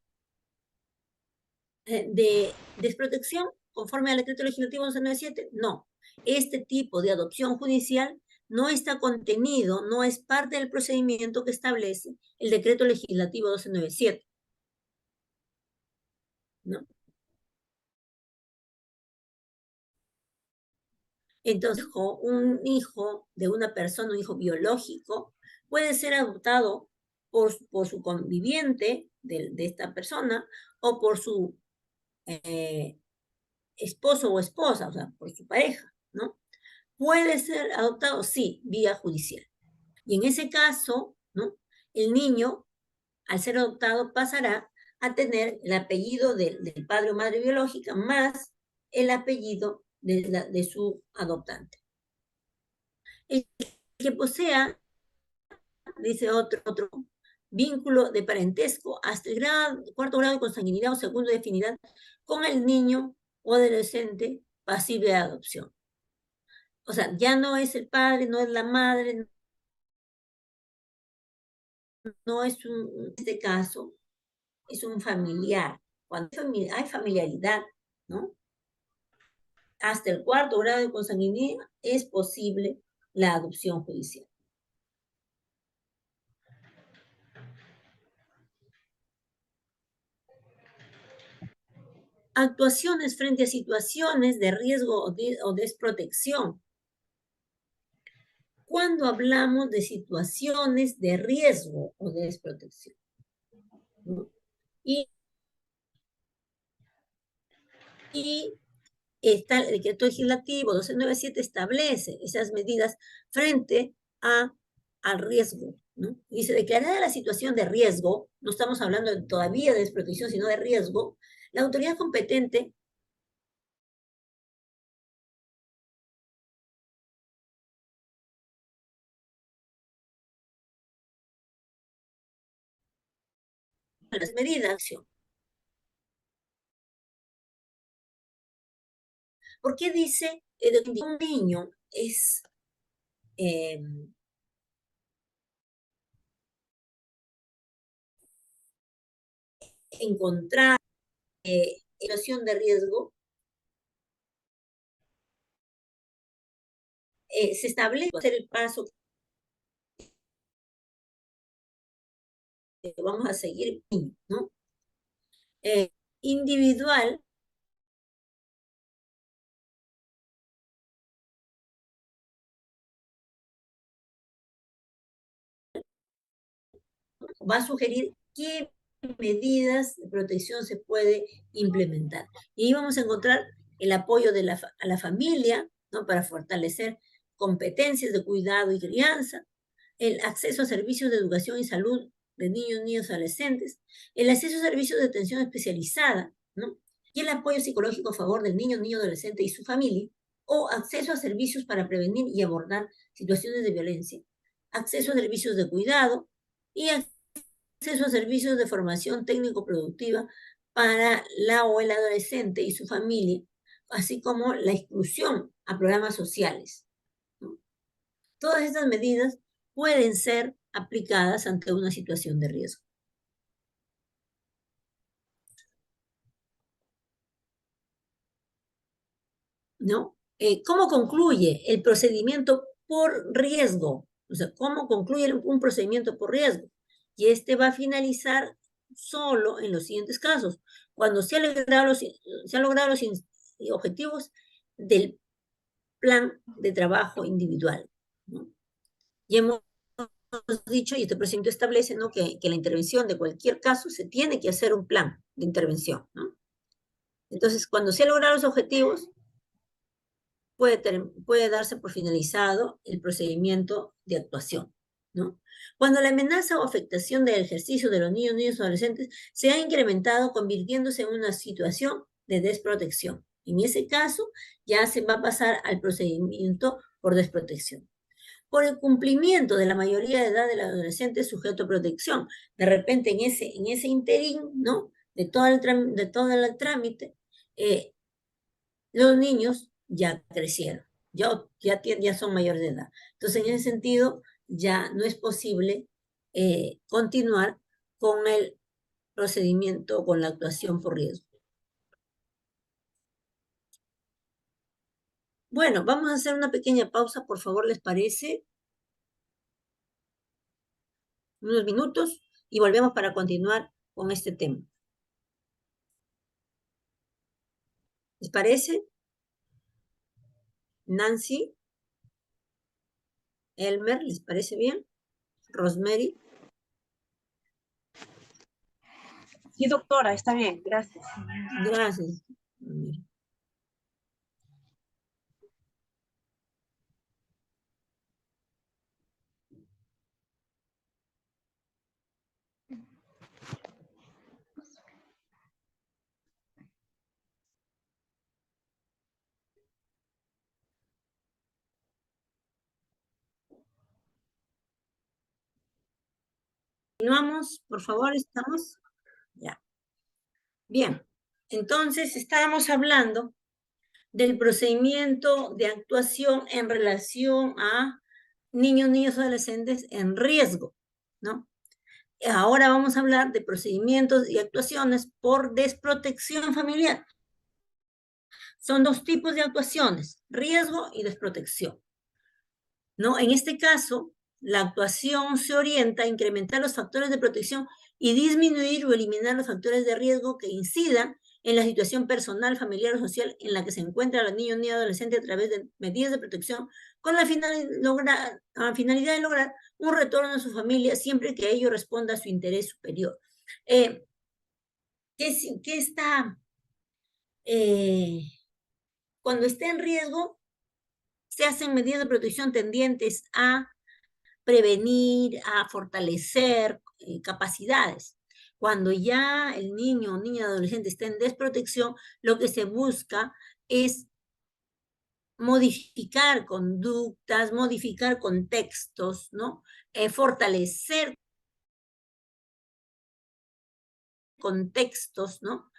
de desprotección conforme al decreto legislativo 1197. No, este tipo de adopción judicial no está contenido, no es parte del procedimiento que establece el decreto legislativo 1297, ¿no? Entonces, un hijo de una persona, un hijo biológico, puede ser adoptado por su conviviente de esta persona o por su esposo o esposa, o sea, por su pareja, ¿no? ¿Puede ser adoptado? Sí, vía judicial. Y en ese caso, ¿no? El niño, al ser adoptado, pasará a tener el apellido del padre o madre biológica más el apellido de su adoptante. El que posea, dice otro vínculo de parentesco hasta el cuarto grado de consanguinidad o segundo de afinidad con el niño o adolescente pasible de adopción. O sea, ya no es el padre, no es la madre, no es en este caso, es un familiar. Cuando hay familiaridad, ¿no? Hasta el 4º grado de consanguinidad es posible la adopción judicial. Actuaciones frente a situaciones de riesgo o desprotección. Cuando hablamos de situaciones de riesgo o desprotección, ¿no? Y el decreto legislativo 1297 establece esas medidas frente al riesgo, ¿no? Dice, declarada la situación de riesgo, no estamos hablando todavía de desprotección, sino de riesgo, la autoridad competente las medidas de acción. ¿Por qué dice que un niño es encontrar situación de riesgo? Se establece hacer el paso que vamos a seguir, ¿no? Individual, va a sugerir qué medidas de protección se puede implementar. Y ahí vamos a encontrar el apoyo a la familia, ¿no? Para fortalecer competencias de cuidado y crianza, el acceso a servicios de educación y salud de niños, niñas y adolescentes, el acceso a servicios de atención especializada, ¿no? Y el apoyo psicológico a favor del niño, niño, adolescente y su familia, o acceso a servicios para prevenir y abordar situaciones de violencia, acceso a servicios de cuidado y acceso a servicios de formación técnico-productiva para la o el adolescente y su familia, así como la exclusión a programas sociales, ¿no? Todas estas medidas pueden ser aplicadas ante una situación de riesgo, ¿no? ¿Cómo concluye el procedimiento por riesgo? O sea, ¿cómo concluye un procedimiento por riesgo? Y este va a finalizar solo en los siguientes casos. Cuando se han logrado los objetivos del plan de trabajo individual, ¿no? Y hemos dicho, y este procedimiento establece, ¿no? que la intervención de cualquier caso se tiene que hacer un plan de intervención, ¿no? Entonces, cuando se han logrado los objetivos, puede darse por finalizado el procedimiento de actuación, ¿no? Cuando la amenaza o afectación del ejercicio de los niños, niñas o adolescentes se ha incrementado convirtiéndose en una situación de desprotección. En ese caso, ya se va a pasar al procedimiento por desprotección. Por el cumplimiento de la mayoría de edad del adolescente sujeto a protección. De repente, en ese interín, ¿no? De todo el trámite, los niños ya crecieron, ya son mayores de edad. Entonces, en ese sentido, ya no es posible continuar con el procedimiento, con la actuación por riesgo. Bueno, vamos a hacer una pequeña pausa, por favor, ¿les parece? Unos minutos y volvemos para continuar con este tema. ¿Les parece? Nancy, Elmer, ¿les parece bien? Rosemary. Sí, doctora, está bien, gracias. Gracias. Continuamos, por favor, estamos. Ya. Bien, entonces estábamos hablando del procedimiento de actuación en relación a niños, niñas, adolescentes en riesgo, ¿no? Ahora vamos a hablar de procedimientos y actuaciones por desprotección familiar. Son dos tipos de actuaciones, riesgo y desprotección, ¿no? En este caso, la actuación se orienta a incrementar los factores de protección y disminuir o eliminar los factores de riesgo que incidan en la situación personal, familiar o social en la que se encuentra el niño o niña adolescente a través de medidas de protección con la finalidad de lograr un retorno a su familia siempre que ello responda a su interés superior. ¿Qué está? Cuando esté en riesgo, se hacen medidas de protección tendientes a prevenir, a fortalecer capacidades. Cuando ya el niño o niña adolescente está en desprotección, lo que se busca es modificar conductas, modificar contextos, ¿no? Fortalecer contextos, ¿no?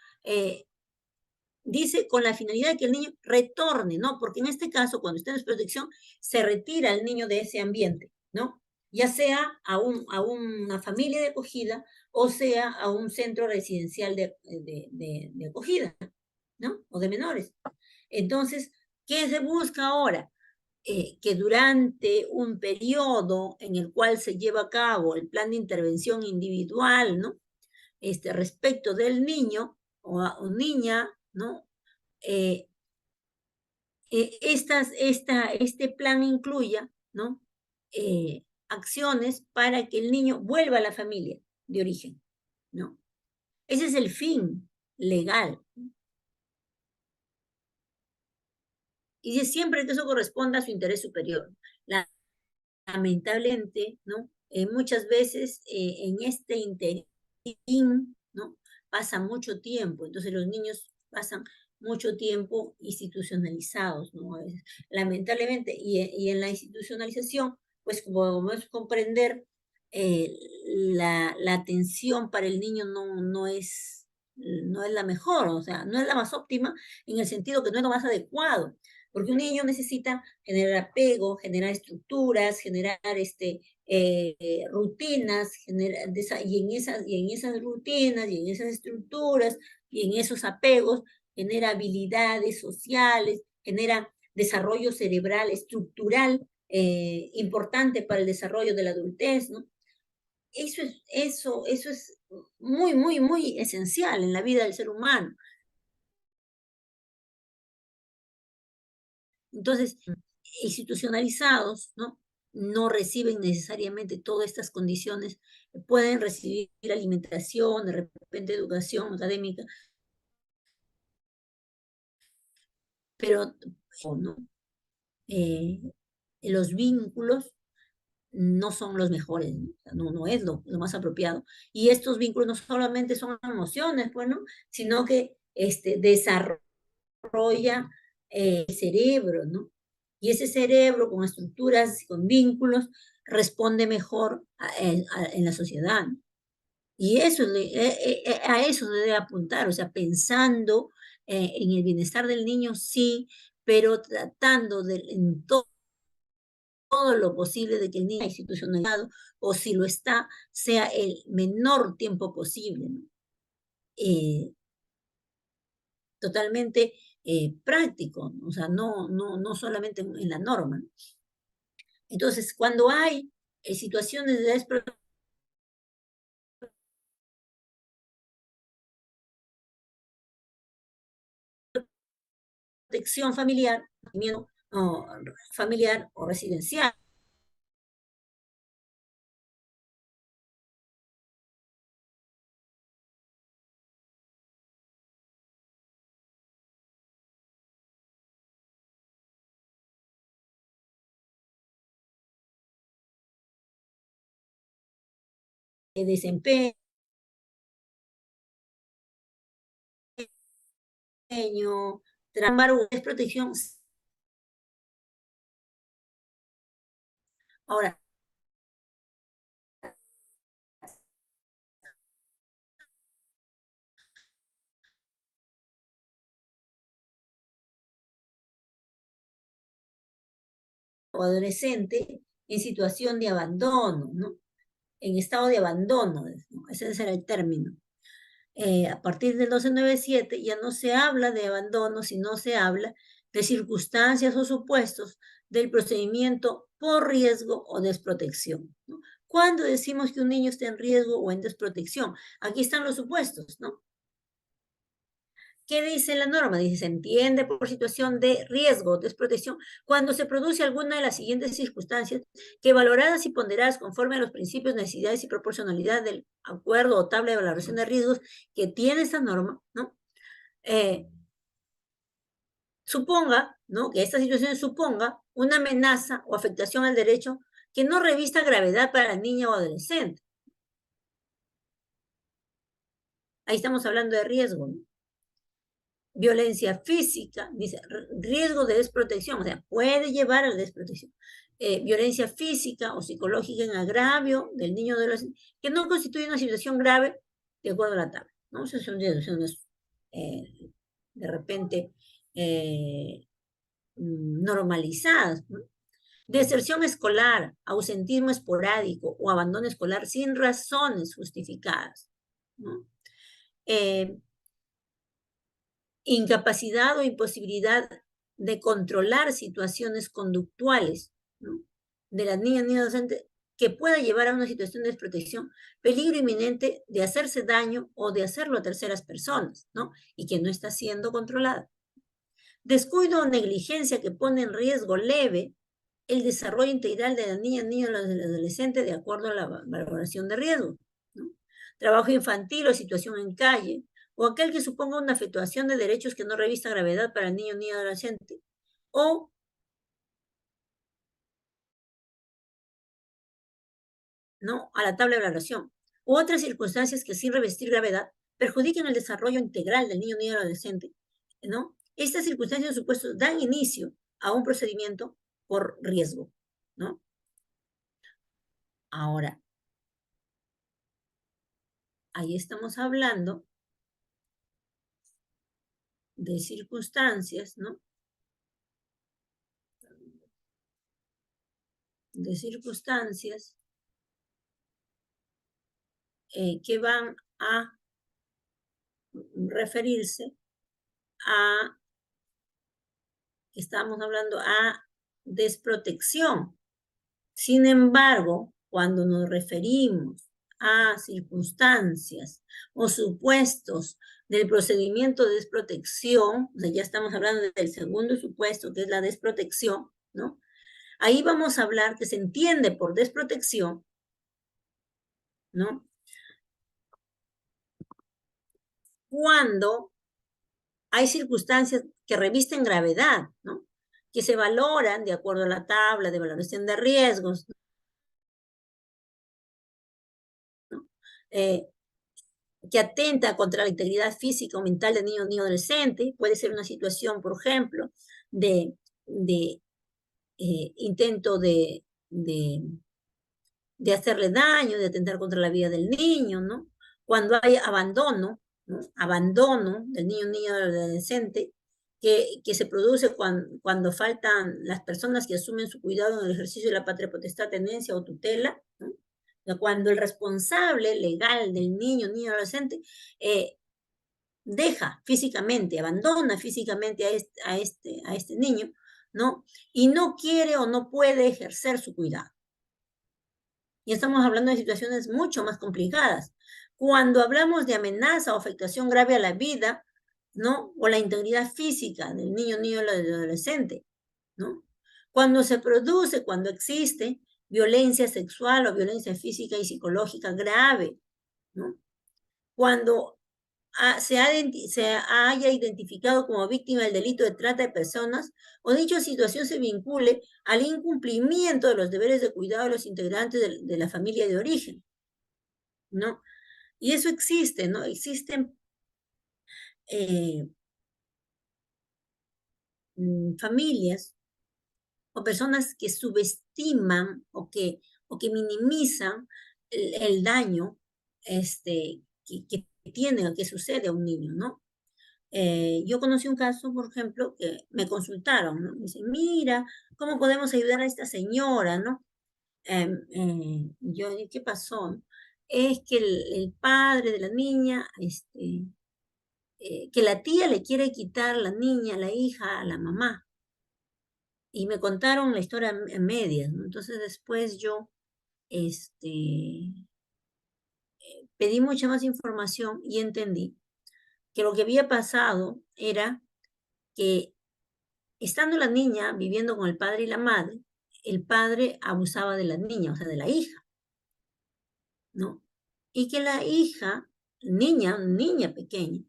Dice con la finalidad de que el niño retorne, ¿no? Porque en este caso, cuando está en desprotección, se retira el niño de ese ambiente, ¿no? Ya sea a una familia de acogida o sea a un centro residencial de acogida, ¿no? O de menores. Entonces, ¿qué se busca ahora? Que durante un periodo en el cual se lleva a cabo el plan de intervención individual, ¿no? Respecto del niño o niña, ¿no? Este plan incluya, ¿no? Acciones para que el niño vuelva a la familia de origen, ¿no? Ese es el fin legal. Y siempre que eso corresponda a su interés superior. Lamentablemente, ¿no? Muchas veces en este interín, ¿no? Pasa mucho tiempo, entonces los niños pasan mucho tiempo institucionalizados, ¿no? Lamentablemente, y en la institucionalización, pues como podemos comprender, la atención para el niño no es la mejor, o sea, no es la más óptima en el sentido que no es lo más adecuado, porque un niño necesita generar apego, generar estructuras, generar rutinas, y en esas rutinas, y en esas estructuras, y en esos apegos, genera habilidades sociales, genera desarrollo cerebral estructural importante para el desarrollo de la adultez, ¿no? Eso es muy, muy, muy esencial en la vida del ser humano. Entonces, institucionalizados, ¿no? No reciben necesariamente todas estas condiciones, pueden recibir alimentación, de repente educación académica, pero no, los vínculos no son los mejores, no es lo más apropiado. Y estos vínculos no solamente son emociones, bueno, sino que desarrolla el cerebro, ¿no? Y ese cerebro con estructuras, con vínculos, responde mejor en la sociedad. Y eso, a eso se debe apuntar, o sea, pensando en el bienestar del niño, sí, pero tratando en todo lo posible de que el niño sea institucionalizado, o si lo está, sea el menor tiempo posible, ¿no? Totalmente práctico, o sea, no solamente en la norma. Entonces, cuando hay situaciones de desprotección familiar, o familiar o residencial, desempeño, trabajo, desprotección. Ahora, o adolescente en situación de abandono, ¿no? en estado de abandono, ¿no? Ese era el término. A partir del 1297 ya no se habla de abandono, sino se habla de circunstancias o supuestos del procedimiento por riesgo o desprotección, ¿no? ¿Cuándo decimos que un niño está en riesgo o en desprotección? Aquí están los supuestos, ¿no? ¿Qué dice la norma? Dice, se entiende por situación de riesgo, desprotección, cuando se produce alguna de las siguientes circunstancias que valoradas y ponderadas conforme a los principios, necesidades y proporcionalidad del acuerdo o tabla de valoración de riesgos que tiene esta norma, ¿no? Suponga, ¿no? Que esta situación suponga una amenaza o afectación al derecho que no revista gravedad para la niña o adolescente. Ahí estamos hablando de riesgo, ¿no? Violencia física, dice, riesgo de desprotección, o sea, puede llevar a la desprotección. Violencia física o psicológica en agravio del niño o de los que no constituye una situación grave de acuerdo a la tabla, ¿no? O sea, son situaciones de repente normalizadas, ¿no? Deserción escolar, ausentismo esporádico o abandono escolar sin razones justificadas, ¿no? Incapacidad o imposibilidad de controlar situaciones conductuales, ¿no? De las niñas y adolescentes que pueda llevar a una situación de desprotección, peligro inminente de hacerse daño o de hacerlo a terceras personas, ¿no? Y que no está siendo controlada. Descuido o negligencia que pone en riesgo leve el desarrollo integral de la niña, niño o del adolescente de acuerdo a la valoración de riesgo, ¿no? Trabajo infantil o situación en calle, o aquel que suponga una afectación de derechos que no revista gravedad para el niño, niña o adolescente, o ¿no? A la tabla de valoración, u otras circunstancias que sin revestir gravedad perjudiquen el desarrollo integral del niño, niña o adolescente, ¿no? Estas circunstancias o supuestos dan inicio a un procedimiento por riesgo, ¿no? Ahora, ahí estamos hablando de circunstancias, ¿no? De circunstancias que van a referirse a, estamos hablando a desprotección. Sin embargo, cuando nos referimos a circunstancias o supuestos del procedimiento de desprotección, o sea, ya estamos hablando del segundo supuesto, que es la desprotección, ¿no? Ahí vamos a hablar que se entiende por desprotección, ¿no? Cuando hay circunstancias que revisten gravedad, ¿no? Que se valoran de acuerdo a la tabla de valoración de riesgos, ¿no? Que atenta contra la integridad física o mental del niño o niño adolescente. Puede ser una situación, por ejemplo, de intento de hacerle daño, de atentar contra la vida del niño, ¿no? Cuando hay abandono, ¿no? Abandono del niño, niña, adolescente, que se produce cuando faltan las personas que asumen su cuidado en el ejercicio de la patria potestad, tenencia o tutela, ¿no? Cuando el responsable legal del niño, niña, adolescente, deja físicamente, abandona físicamente a este niño, ¿no? Y no quiere o no puede ejercer su cuidado. Y estamos hablando de situaciones mucho más complicadas. Cuando hablamos de amenaza o afectación grave a la vida, ¿no? O la integridad física del niño, niño o del adolescente, ¿no? Cuando se produce, cuando existe violencia sexual o violencia física y psicológica grave, ¿no? Cuando se haya identificado como víctima del delito de trata de personas o dicha situación se vincule al incumplimiento de los deberes de cuidado de los integrantes de la familia de origen, ¿no? Y eso existe, ¿no? Existen familias o personas que subestiman o que minimizan el daño que tiene o que sucede a un niño, ¿no? Yo conocí un caso, por ejemplo, que me consultaron, ¿no? Me dicen, mira, ¿cómo podemos ayudar a esta señora, no? yo, ¿qué pasó? Es que el padre de la niña, que la tía le quiere quitar la niña, la hija, a la mamá. Y me contaron la historia en medias, ¿no? Entonces después yo, pedí mucha más información y entendí que lo que había pasado era que estando la niña viviendo con el padre y la madre, el padre abusaba de la niña, o sea, de la hija, ¿no? Y que la hija, niña pequeña,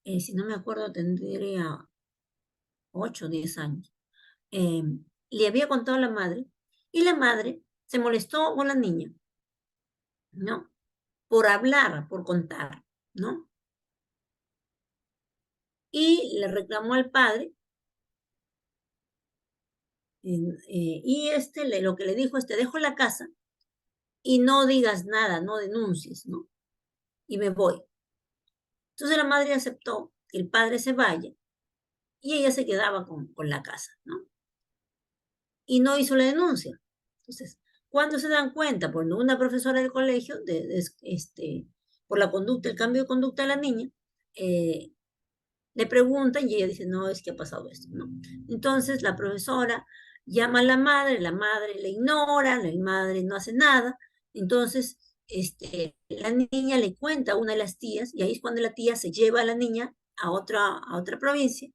si no me acuerdo, tendría 8 o 10 años, eh, le había contado a la madre y la madre se molestó con la niña, ¿no? Por hablar, por contar, ¿no? Y le reclamó al padre y lo que le dijo es: te dejo la casa y no digas nada, no denuncies, ¿no? Y me voy. Entonces la madre aceptó que el padre se vaya y ella se quedaba con la casa, ¿no? Y no hizo la denuncia. Entonces, cuando se dan cuenta, por una profesora del colegio, por la conducta, el cambio de conducta de la niña, eh, le preguntan y ella dice: no, es que ha pasado esto, ¿no? Entonces la profesora llama a la madre le ignora, la madre no hace nada. Entonces, la niña le cuenta a una de las tías y ahí es cuando la tía se lleva a la niña a otra provincia,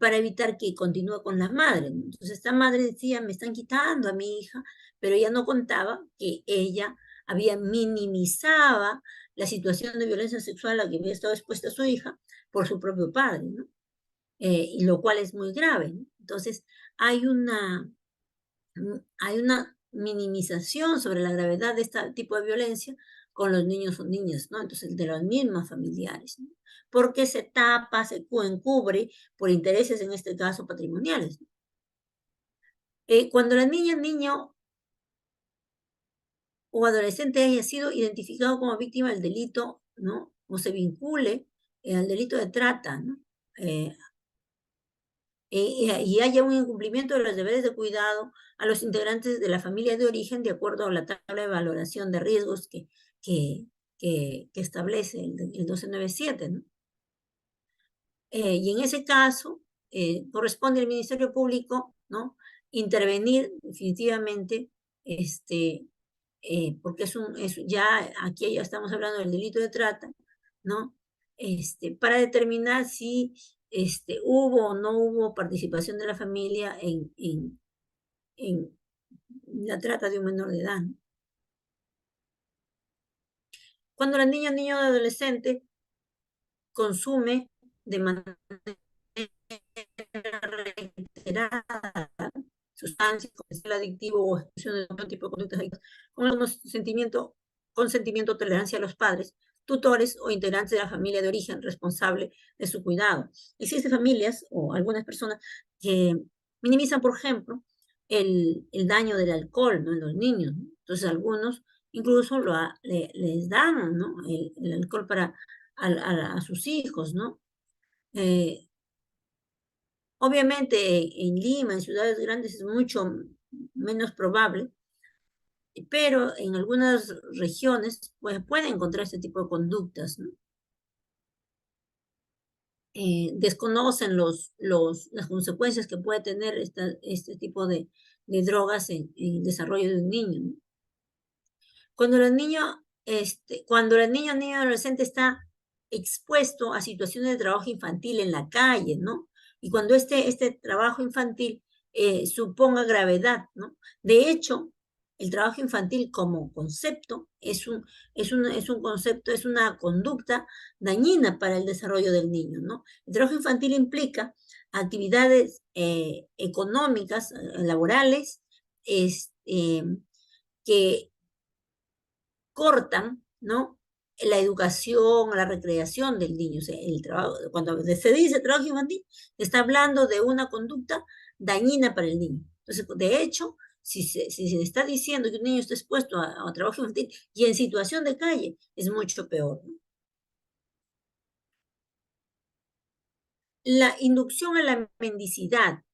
para evitar que continúe con la madre. Entonces esta madre decía: me están quitando a mi hija, pero ella no contaba que ella había minimizado la situación de violencia sexual a la que había estado expuesta su hija por su propio padre, ¿no? Y lo cual es muy grave, ¿no? Entonces, hay una, hay una minimización sobre la gravedad de este tipo de violencia con los niños o niñas, ¿no? Entonces, de los mismos familiares, ¿no? Porque se tapa, se encubre por intereses, en este caso, patrimoniales, ¿no? Cuando la niña, niño o adolescente haya sido identificado como víctima del delito, ¿no? O se vincule al delito de trata, ¿no? Y haya un incumplimiento de los deberes de cuidado a los integrantes de la familia de origen de acuerdo a la tabla de valoración de riesgos que, que establece el 1297, ¿no? Y en ese caso, corresponde al Ministerio Público, ¿no? Intervenir definitivamente, porque ya aquí ya estamos hablando del delito de trata, ¿no? Para determinar si hubo o no hubo participación de la familia en la trata de un menor de edad, ¿no? Cuando la niña, niño o adolescente consume de manera reiterada sustancias, comercial adictivo o ejecución de otro tipo de conductas adictivas, con el consentimiento o tolerancia a los padres, tutores o integrantes de la familia de origen responsable de su cuidado. Existen familias o algunas personas que minimizan, por ejemplo, el daño del alcohol, ¿no?, en los niños, ¿no? Entonces, algunos incluso les dan, ¿no?, el alcohol a sus hijos, ¿no? Obviamente en Lima, en ciudades grandes, es mucho menos probable, pero en algunas regiones pues, puede encontrar este tipo de conductas, ¿no? Desconocen las consecuencias que puede tener este tipo de drogas en el desarrollo de un niño, ¿no? Cuando el niño, niño adolescente está expuesto a situaciones de trabajo infantil en la calle, ¿no? Y cuando este trabajo infantil suponga gravedad, ¿no? De hecho, el trabajo infantil como concepto es un concepto, es una conducta dañina para el desarrollo del niño, ¿no? El trabajo infantil implica actividades económicas, laborales, que cortan, ¿no?, la educación, la recreación del niño. O sea, cuando se dice trabajo infantil, está hablando de una conducta dañina para el niño. Entonces, de hecho, si se está diciendo que un niño está expuesto a trabajo infantil y en situación de calle, es mucho peor, ¿no? La inducción a la mendicidad,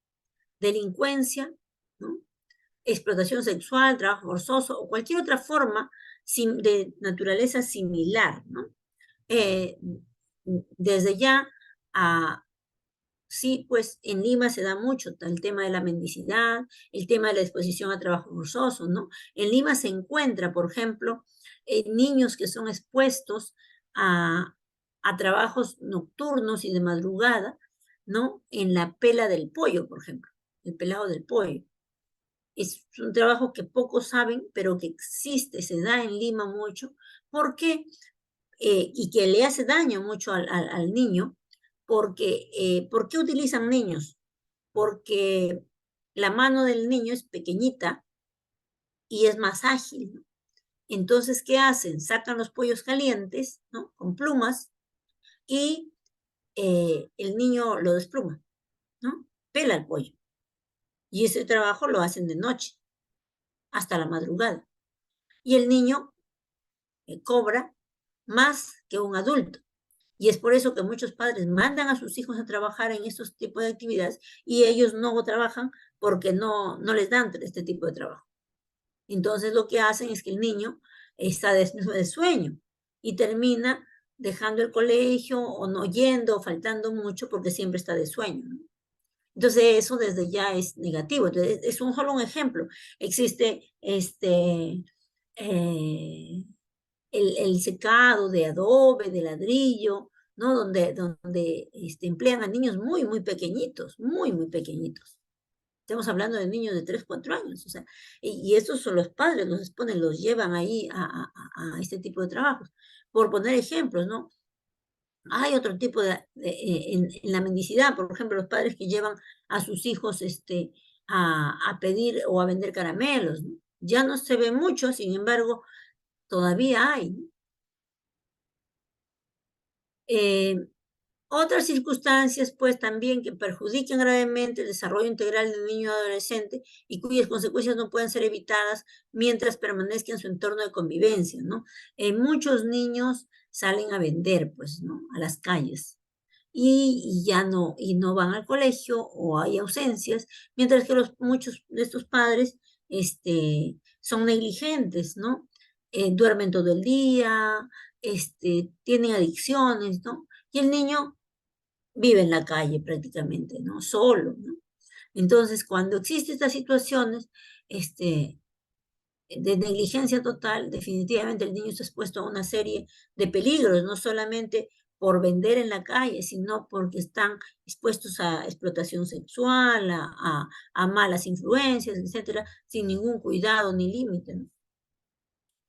delincuencia, ¿no?, explotación sexual, trabajo forzoso o cualquier otra forma de naturaleza similar, ¿no? Desde ya, sí, pues en Lima se da mucho el tema de la mendicidad, el tema de la exposición a trabajo forzoso, ¿no? En Lima se encuentra, por ejemplo, niños que son expuestos a trabajos nocturnos y de madrugada, ¿no? En la pela del pollo, por ejemplo, el pelado del pollo. Es un trabajo que pocos saben, pero que existe, se da en Lima mucho. ¿Por qué? Y que le hace daño mucho al niño, porque ¿por qué utilizan niños? Porque la mano del niño es pequeñita y es más ágil, ¿no? Entonces, ¿qué hacen? Sacan los pollos calientes, ¿no? Con plumas y el niño lo despluma, ¿no? Pela el pollo. Y ese trabajo lo hacen de noche, hasta la madrugada. Y el niño cobra más que un adulto. Y es por eso que muchos padres mandan a sus hijos a trabajar en estos tipos de actividades y ellos no trabajan porque no les dan este tipo de trabajo. Entonces lo que hacen es que el niño está de sueño y termina dejando el colegio o no yendo o faltando mucho porque siempre está de sueño, ¿no? Entonces eso desde ya es negativo. Entonces es solo un ejemplo. Existe el secado de adobe, de ladrillo, ¿no? Donde emplean a niños muy, muy pequeñitos, muy, muy pequeñitos. Estamos hablando de niños de 3, 4 años, o sea, y estos son los padres, los exponen, los llevan ahí a este tipo de trabajos. Por poner ejemplos, ¿no? Hay otro tipo en la mendicidad, por ejemplo, los padres que llevan a sus hijos a pedir o a vender caramelos, ¿no? Ya no se ve mucho, sin embargo, todavía hay, ¿no? Otras circunstancias, pues, también que perjudican gravemente el desarrollo integral del niño o adolescente y cuyas consecuencias no pueden ser evitadas mientras permanezca en su entorno de convivencia, ¿no? Muchos niños salen a vender, pues, ¿no? A las calles y ya no van al colegio o hay ausencias, mientras que muchos de estos padres son negligentes, ¿no? Duermen todo el día, tienen adicciones, ¿no? Y el niño vive en la calle prácticamente, ¿no? Solo, ¿no? Entonces, cuando existen estas situaciones, de negligencia total, definitivamente el niño está expuesto a una serie de peligros, no solamente por vender en la calle, sino porque están expuestos a explotación sexual, a malas influencias, etcétera, sin ningún cuidado ni límite, ¿no?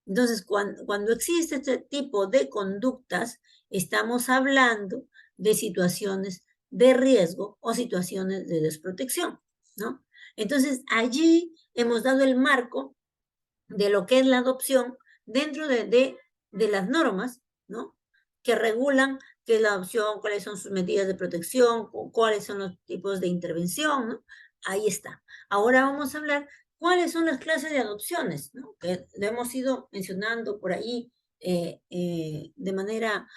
Entonces, cuando existe este tipo de conductas, estamos hablando de situaciones de riesgo o situaciones de desprotección, ¿no? Entonces, allí hemos dado el marco de lo que es la adopción dentro de las normas, ¿no? Que regulan qué es la adopción, cuáles son sus medidas de protección, cuáles son los tipos de intervención, ¿no? Ahí está. Ahora vamos a hablar cuáles son las clases de adopciones, ¿no? Que lo hemos ido mencionando por ahí de manera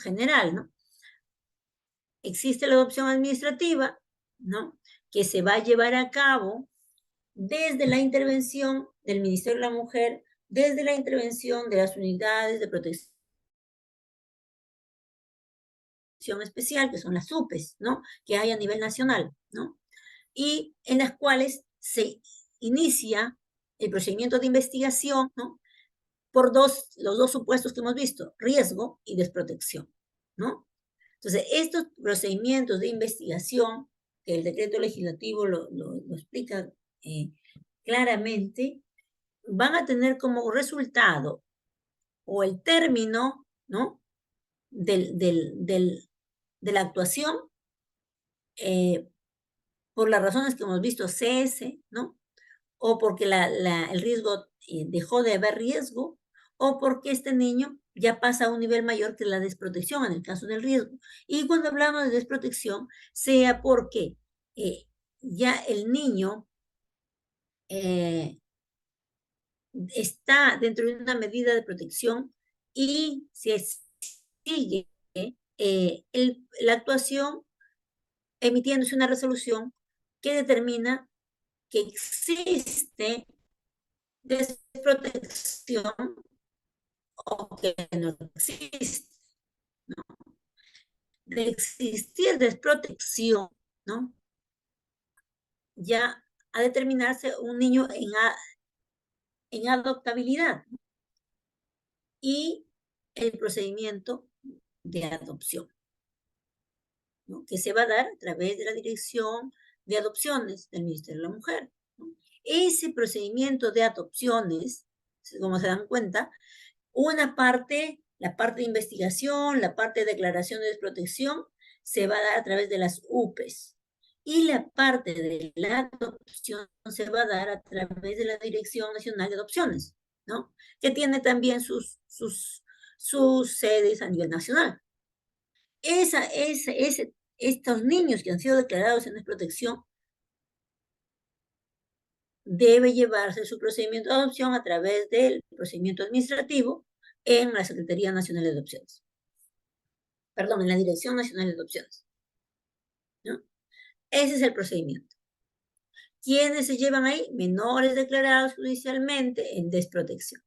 general, ¿no? Existe la adopción administrativa, ¿no? Que se va a llevar a cabo desde la intervención del Ministerio de la Mujer, desde la intervención de las unidades de protección especial, que son las UPEs, ¿no? Que hay a nivel nacional, ¿no? Y en las cuales se inicia el procedimiento de investigación, ¿no? Por los dos supuestos que hemos visto, riesgo y desprotección, ¿no? Entonces, estos procedimientos de investigación, que el decreto legislativo lo explica claramente, van a tener como resultado o el término, ¿no? de la actuación, por las razones que hemos visto, cese, ¿no? O porque el riesgo dejó de haber riesgo, o porque este niño ya pasa a un nivel mayor que la desprotección en el caso del riesgo. Y cuando hablamos de desprotección, sea porque ya el niño está dentro de una medida de protección y se sigue la actuación emitiéndose una resolución que determina que existe desprotección o que no existe, ¿no? De existir desprotección, ¿no? Ya a determinarse un niño en adoptabilidad y el procedimiento de adopción, ¿no? Que se va a dar a través de la Dirección de Adopciones del Ministerio de la Mujer, ¿no? Ese procedimiento de adopciones, como se dan cuenta, una parte, la parte de investigación, la parte de declaración de desprotección, se va a dar a través de las UPEs. Y la parte de la adopción se va a dar a través de la Dirección Nacional de Adopciones, ¿no? Que tiene también sus sedes a nivel nacional. Estos niños que han sido declarados en desprotección debe llevarse su procedimiento de adopción a través del procedimiento administrativo en la Secretaría Nacional de Adopciones. Perdón, en la Dirección Nacional de Adopciones, ¿no? Ese es el procedimiento. ¿Quiénes se llevan ahí? Menores declarados judicialmente en desprotección.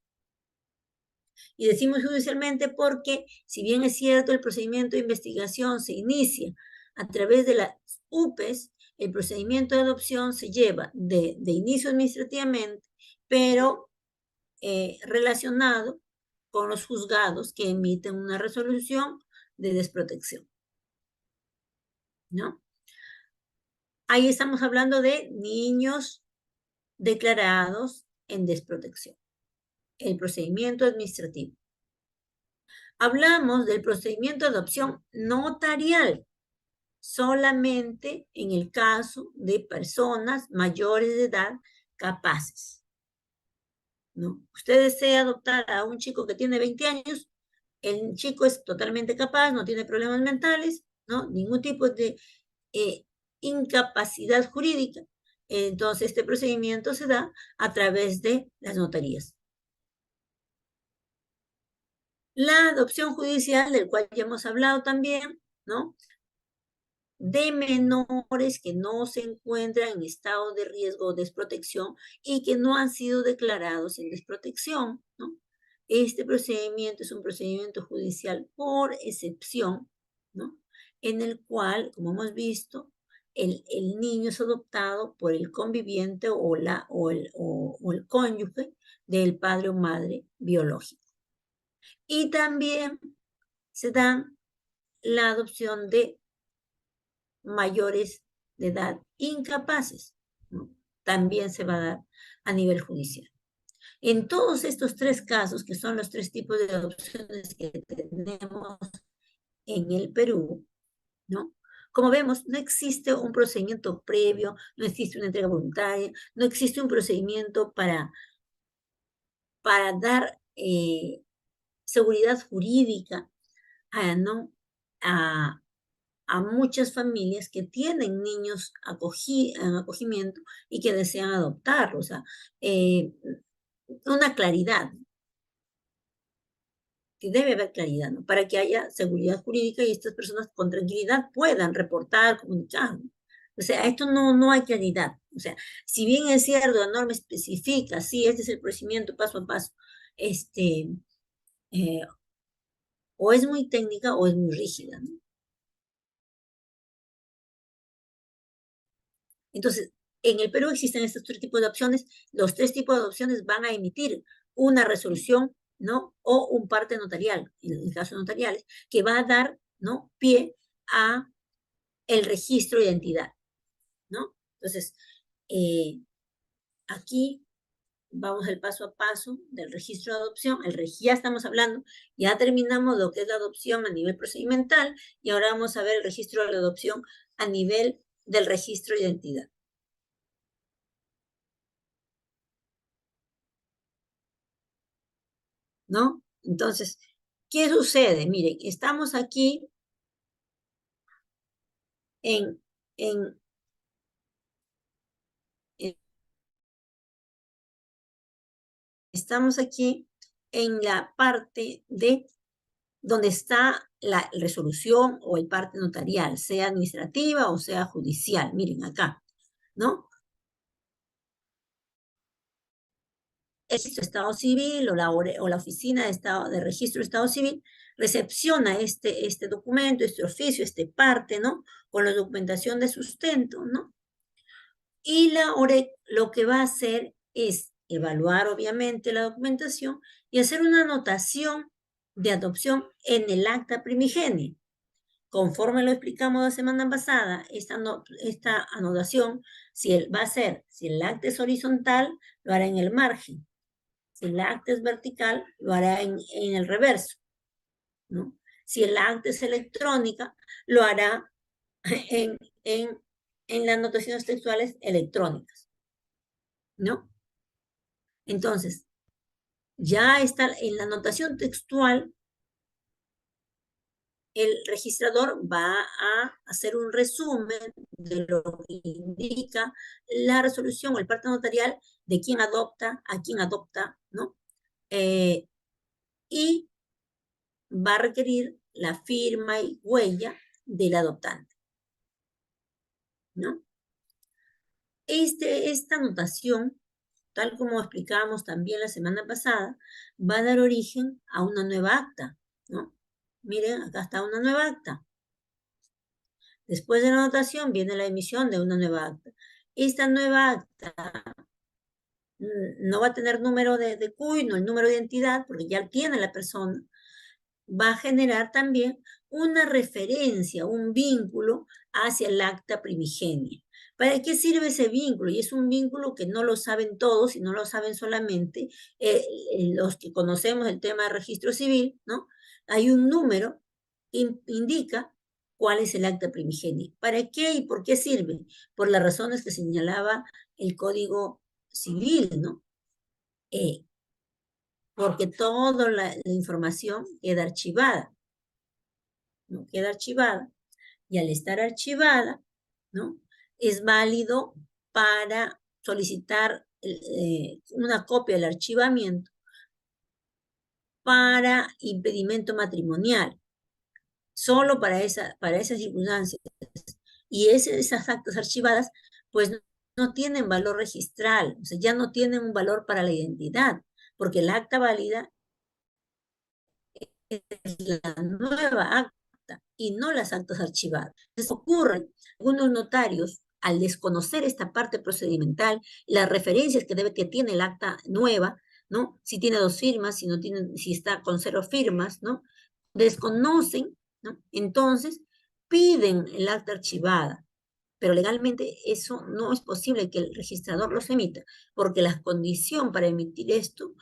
Y decimos judicialmente porque, si bien es cierto, el procedimiento de investigación se inicia a través de las UPEs, el procedimiento de adopción se lleva de inicio administrativamente, pero relacionado con los juzgados que emiten una resolución de desprotección, ¿no? Ahí estamos hablando de niños declarados en desprotección, el procedimiento administrativo. Hablamos del procedimiento de adopción notarial, solamente en el caso de personas mayores de edad capaces, ¿no? Usted desea adoptar a un chico que tiene 20 años, el chico es totalmente capaz, no tiene problemas mentales, ¿no? Ningún tipo de incapacidad jurídica. Entonces, este procedimiento se da a través de las notarías. La adopción judicial, del cual ya hemos hablado también, ¿no? De menores que no se encuentran en estado de riesgo o desprotección y que no han sido declarados en desprotección, ¿no? Este procedimiento es un procedimiento judicial por excepción, ¿no? En el cual, como hemos visto, el niño es adoptado por el conviviente o el cónyuge del padre o madre biológico. Y también se da la adopción de mayores de edad incapaces, ¿no? También se va a dar a nivel judicial. En todos estos tres casos, que son los tres tipos de adopciones que tenemos en el Perú, ¿no? Como vemos, no existe un procedimiento previo, no existe una entrega voluntaria, no existe un procedimiento para dar seguridad jurídica ¿no? a muchas familias que tienen niños en acogimiento y que desean adoptarlos. O sea, una claridad, que debe haber claridad, ¿no? Para que haya seguridad jurídica y estas personas con tranquilidad puedan reportar, comunicar, ¿no? O sea, esto no hay claridad. O sea, si bien es cierto, la norma especifica, sí, este es el procedimiento paso a paso, o es muy técnica o es muy rígida, ¿no? Entonces, en el Perú existen estos tres tipos de opciones. Los tres tipos de opciones van a emitir una resolución, ¿no? O un parte notarial, en el caso notariales, que va a dar, ¿no? Pie a el registro de identidad, ¿no? Entonces, aquí vamos el paso a paso del registro de adopción. Ya estamos hablando, ya terminamos lo que es la adopción a nivel procedimental y ahora vamos a ver el registro de la adopción a nivel del registro de identidad. ¿No? Entonces, ¿qué sucede? Miren, estamos aquí en estamos aquí en la parte de donde está la resolución o el parte notarial, sea administrativa o sea judicial. Miren acá, ¿no? el Estado Civil o la Oficina de Registro de Estado Civil recepciona este documento, este oficio, este parte, ¿no? Con la documentación de sustento, ¿no? Y la OREC lo que va a hacer es evaluar, obviamente, la documentación y hacer una anotación de adopción en el acta primigenia. Conforme lo explicamos la semana pasada, esta anotación, si el acta es horizontal, lo hará en el margen. Si el acta es vertical, lo hará en el reverso, ¿no? Si el acta es electrónica, lo hará en, en las anotaciones textuales electrónicas, ¿no? Entonces, ya está en la anotación textual, el registrador va a hacer un resumen de lo que indica la resolución o el parte notarial de quién adopta, a quién adopta, ¿no? Y va a requerir la firma y huella del adoptante, ¿no? Esta anotación, tal como explicábamos también la semana pasada, va a dar origen a una nueva acta, ¿no? Miren, acá está una nueva acta. Después de la anotación viene la emisión de una nueva acta. Esta nueva acta no va a tener número de CUI, no el número de identidad, porque ya tiene la persona. Va a generar también una referencia, un vínculo hacia el acta primigenia. ¿Para qué sirve ese vínculo? Y es un vínculo que no lo saben todos y no lo saben solamente los que conocemos el tema de registro civil, ¿no? Hay un número que indica cuál es el acta primigenia. ¿Para qué y por qué sirve? Por las razones que señalaba el Código Civil, ¿no? Porque toda la información queda archivada, ¿no? Queda archivada. Y al estar archivada, ¿no? Es válido para solicitar una copia del archivamiento para impedimento matrimonial, solo para esas circunstancias. Y esas actas archivadas, pues no tienen valor registral, o sea, ya no tienen un valor para la identidad, porque el acta válida es la nueva acta y no las actas archivadas. Entonces ocurre, algunos notarios, al desconocer esta parte procedimental, las referencias que tiene el acta nueva, ¿no? Si tiene 2 firmas, si no tiene, si está con 0 firmas, ¿no? Desconocen, ¿no? Entonces piden el acta archivada, pero legalmente eso no es posible que el registrador los emita, porque la condición para emitir esto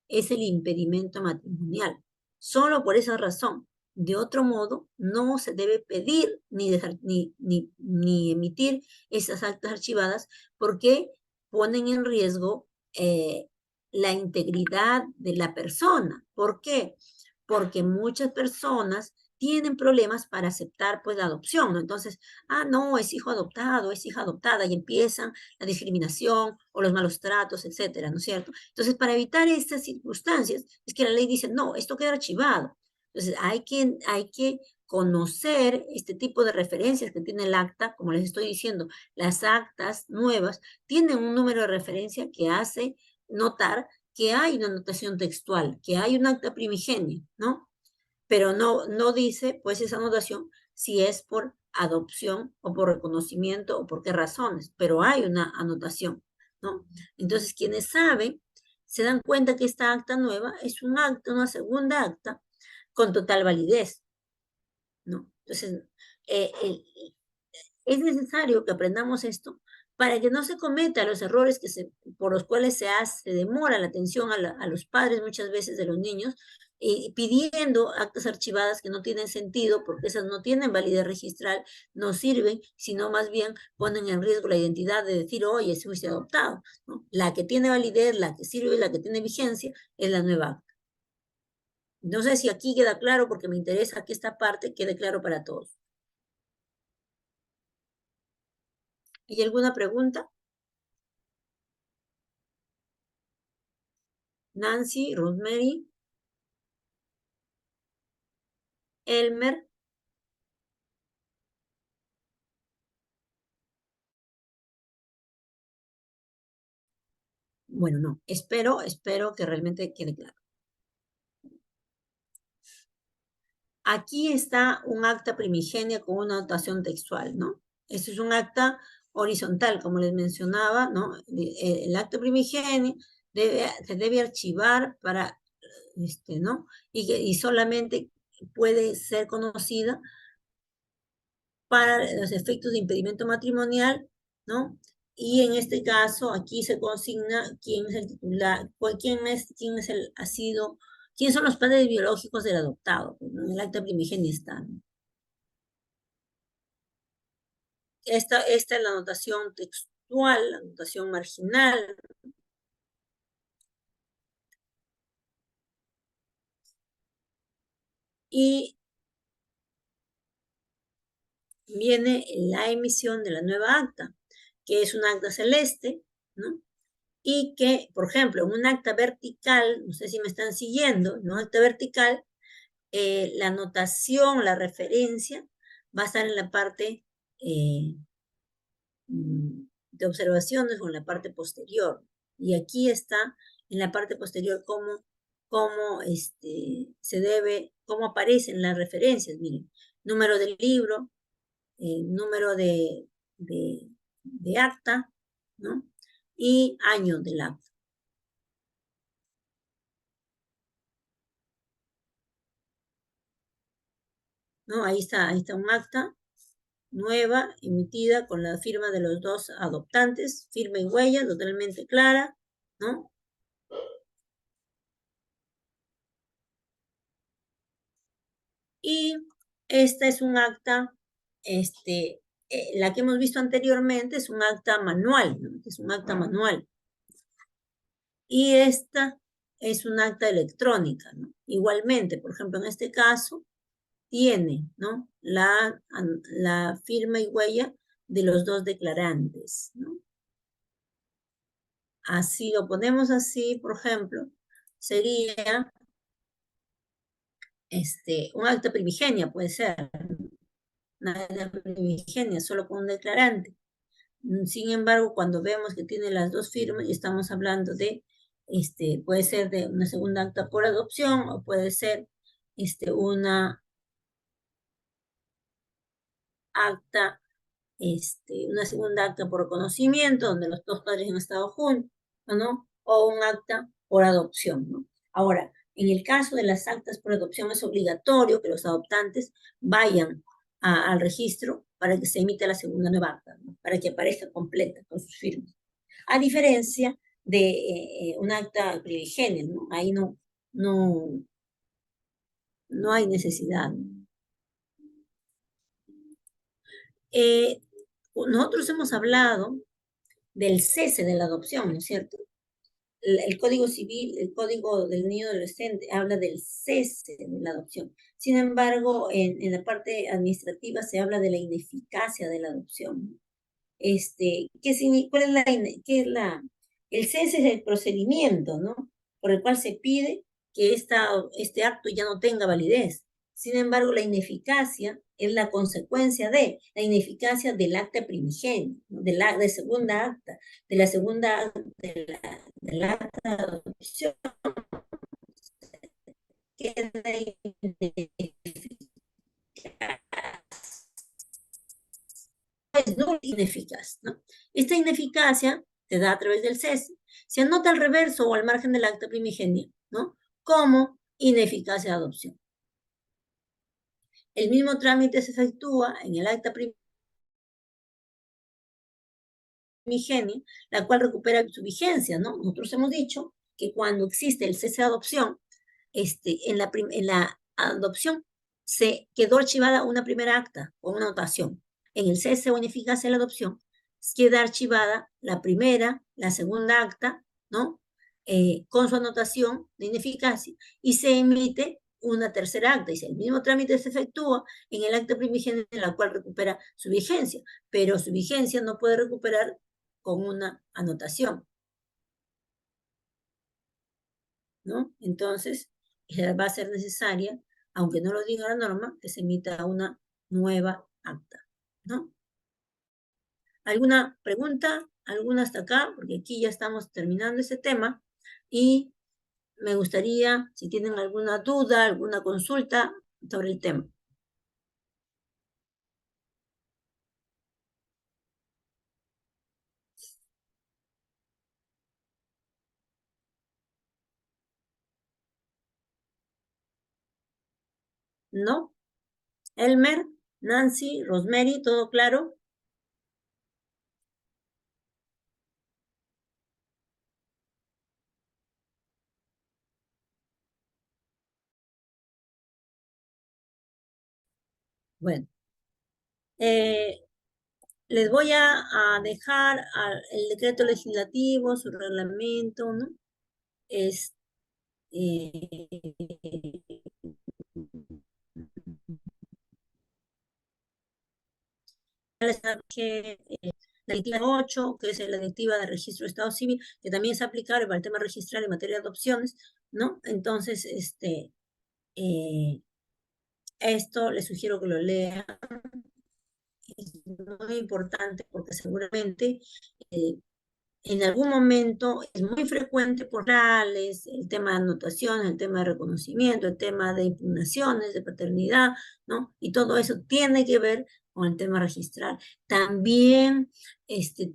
es el impedimento matrimonial. Solo por esa razón. De otro modo, no se debe pedir ni emitir esas actas archivadas porque ponen en riesgo la integridad de la persona. ¿Por qué? Porque muchas personas tienen problemas para aceptar pues la adopción, ¿no? Entonces, no, es hijo adoptado, es hija adoptada, y empiezan la discriminación o los malos tratos, etcétera, ¿no es cierto? Entonces, para evitar estas circunstancias, es que la ley dice, no, esto queda archivado. Entonces, hay que conocer este tipo de referencias que tiene el acta, como les estoy diciendo, las actas nuevas tienen un número de referencia que hace notar que hay una anotación textual, que hay un acta primigenia, ¿no? Pero no dice, pues, esa anotación si es por adopción o por reconocimiento o por qué razones, pero hay una anotación, ¿no? Entonces, quienes saben se dan cuenta que esta acta nueva es un acta, una segunda acta con total validez, ¿no? Entonces, es necesario que aprendamos esto para que no se cometan los errores por los cuales se demora la atención a los padres muchas veces de los niños, pidiendo actas archivadas que no tienen sentido porque esas no tienen validez registral, no sirven, sino más bien ponen en riesgo la identidad de decir, oye, fuiste adoptado, ¿no? La que tiene validez, la que sirve, la que tiene vigencia, es la nueva acta. No sé si aquí queda claro porque me interesa que esta parte quede claro para todos. ¿Hay alguna pregunta? Nancy, Rosemary, Elmer. Bueno, no, espero que realmente quede claro. Aquí está un acta primigenia con una notación textual, ¿no? Este es un acta horizontal, como les mencionaba, ¿no? El acta primigenio se debe archivar para, ¿no? Y solamente puede ser conocida para los efectos de impedimento matrimonial, ¿no? Y en este caso, aquí se consigna quién es el titular, quiénes son los padres biológicos del adoptado. En el acta primigenia está, ¿no? Esta es la anotación textual, la anotación marginal. Y viene la emisión de la nueva acta, que es un acta celeste, ¿no? Y que, por ejemplo, en un acta vertical, no sé si me están siguiendo, en un acta vertical, la anotación, la referencia, va a estar en la parte de observaciones o en la parte posterior. Y aquí está en la parte posterior cómo cómo aparecen las referencias. Miren, número del libro, número de acta, ¿no? Y año del acta. ¿No? Ahí está un acta nueva, emitida con la firma de los dos adoptantes, firma y huella, totalmente clara, ¿no? Y esta es un acta, la que hemos visto anteriormente es un acta manual, ¿no? Es un acta manual. Y esta es un acta electrónica, ¿no? Igualmente, por ejemplo, en este caso, tiene, ¿no? La firma y huella de los dos declarantes, ¿no? Así lo ponemos así, por ejemplo, sería un acta primigenia, puede ser, una acta primigenia, solo con un declarante. Sin embargo, cuando vemos que tiene las dos firmas, y estamos hablando de, puede ser de una segunda acta por adopción, o puede ser una acta, una segunda acta por reconocimiento, donde los dos padres han estado juntos, ¿no? O un acta por adopción, ¿no? Ahora, en el caso de las actas por adopción es obligatorio que los adoptantes vayan al registro para que se emita la segunda nueva acta, ¿no? Para que aparezca completa con sus firmas. A diferencia de un acta primigenia, ¿no? Ahí no hay necesidad, ¿no? Nosotros hemos hablado del cese de la adopción, ¿no es cierto? El Código Civil, el Código del Niño y Adolescente habla del cese de la adopción. Sin embargo, en la parte administrativa se habla de la ineficacia de la adopción. ¿Cuál es el cese es el procedimiento, ¿no? Por el cual se pide que este acto ya no tenga validez. Sin embargo, la ineficacia es la consecuencia de la ineficacia del acta primigenio, ¿no? de segunda acta, de la segunda del acta de adopción, queda es nulo e ineficaz, ¿no? Esta ineficacia se da a través del cese. Se anota al reverso o al margen del acta primigenia, ¿no? Como ineficacia de adopción. El mismo trámite se efectúa en el acta primigenia, la cual recupera su vigencia, ¿no? Nosotros hemos dicho que cuando existe el cese de adopción, en la adopción se quedó archivada una primera acta o una anotación. En el cese o ineficacia de la adopción queda archivada la primera, la segunda acta, ¿no? Con su anotación de ineficacia y se emite una tercera acta y si el mismo trámite se efectúa en el acta primigenia en la cual recupera su vigencia, pero su vigencia no puede recuperar con una anotación, ¿no? Entonces, va a ser necesaria, aunque no lo diga la norma, que se emita una nueva acta, ¿no? ¿Alguna pregunta? alguna hasta acá, porque aquí ya estamos terminando ese tema, y me gustaría, si tienen alguna duda, alguna consulta sobre el tema. ¿No? Elmer, Nancy, Rosemary, ¿todo claro? Bueno, eh, les voy a dejar el decreto legislativo, su reglamento, ¿no? Es, eh, que, la directiva 8, que es la directiva de registro de Estado Civil, que también es aplicable para el tema registral en materia de adopciones, ¿no? Entonces, esto les sugiero que lo lean. Es muy importante porque seguramente en algún momento es muy frecuente por orales, el tema de anotaciones, el tema de reconocimiento, el tema de impugnaciones, de paternidad, ¿no? Y todo eso tiene que ver con el tema registral. También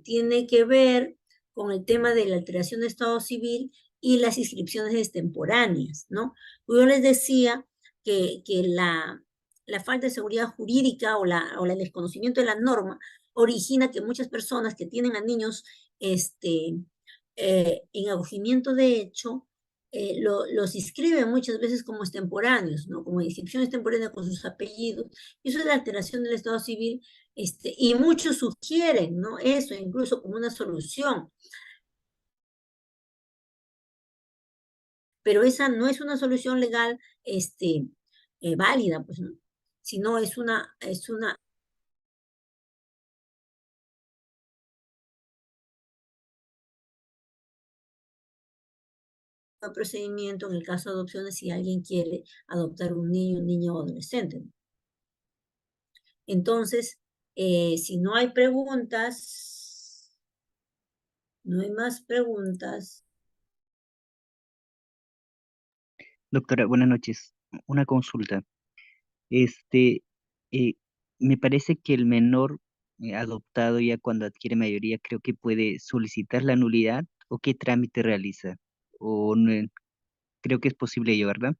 tiene que ver con el tema de la alteración de estado civil y las inscripciones extemporáneas, ¿no? Yo les decía que la falta de seguridad jurídica o el desconocimiento de la norma origina que muchas personas que tienen a niños en acogimiento de hecho, los inscriben muchas veces como extemporáneos, ¿no? Como inscripción extemporánea con sus apellidos. Y eso es la alteración del estado civil, y muchos sugieren, ¿no? Eso incluso como una solución. Pero esa no es una solución legal, válida, pues, ¿no? Sino es una procedimiento en el caso de adopciones si alguien quiere adoptar un niño o adolescente, ¿no? Entonces, si no hay preguntas, no hay más preguntas. Doctora, buenas noches. Una consulta. Este, eh, Me parece que el menor adoptado ya cuando adquiere mayoría creo que puede solicitar la nulidad o qué trámite realiza. O no, creo que es posible ello, ¿verdad?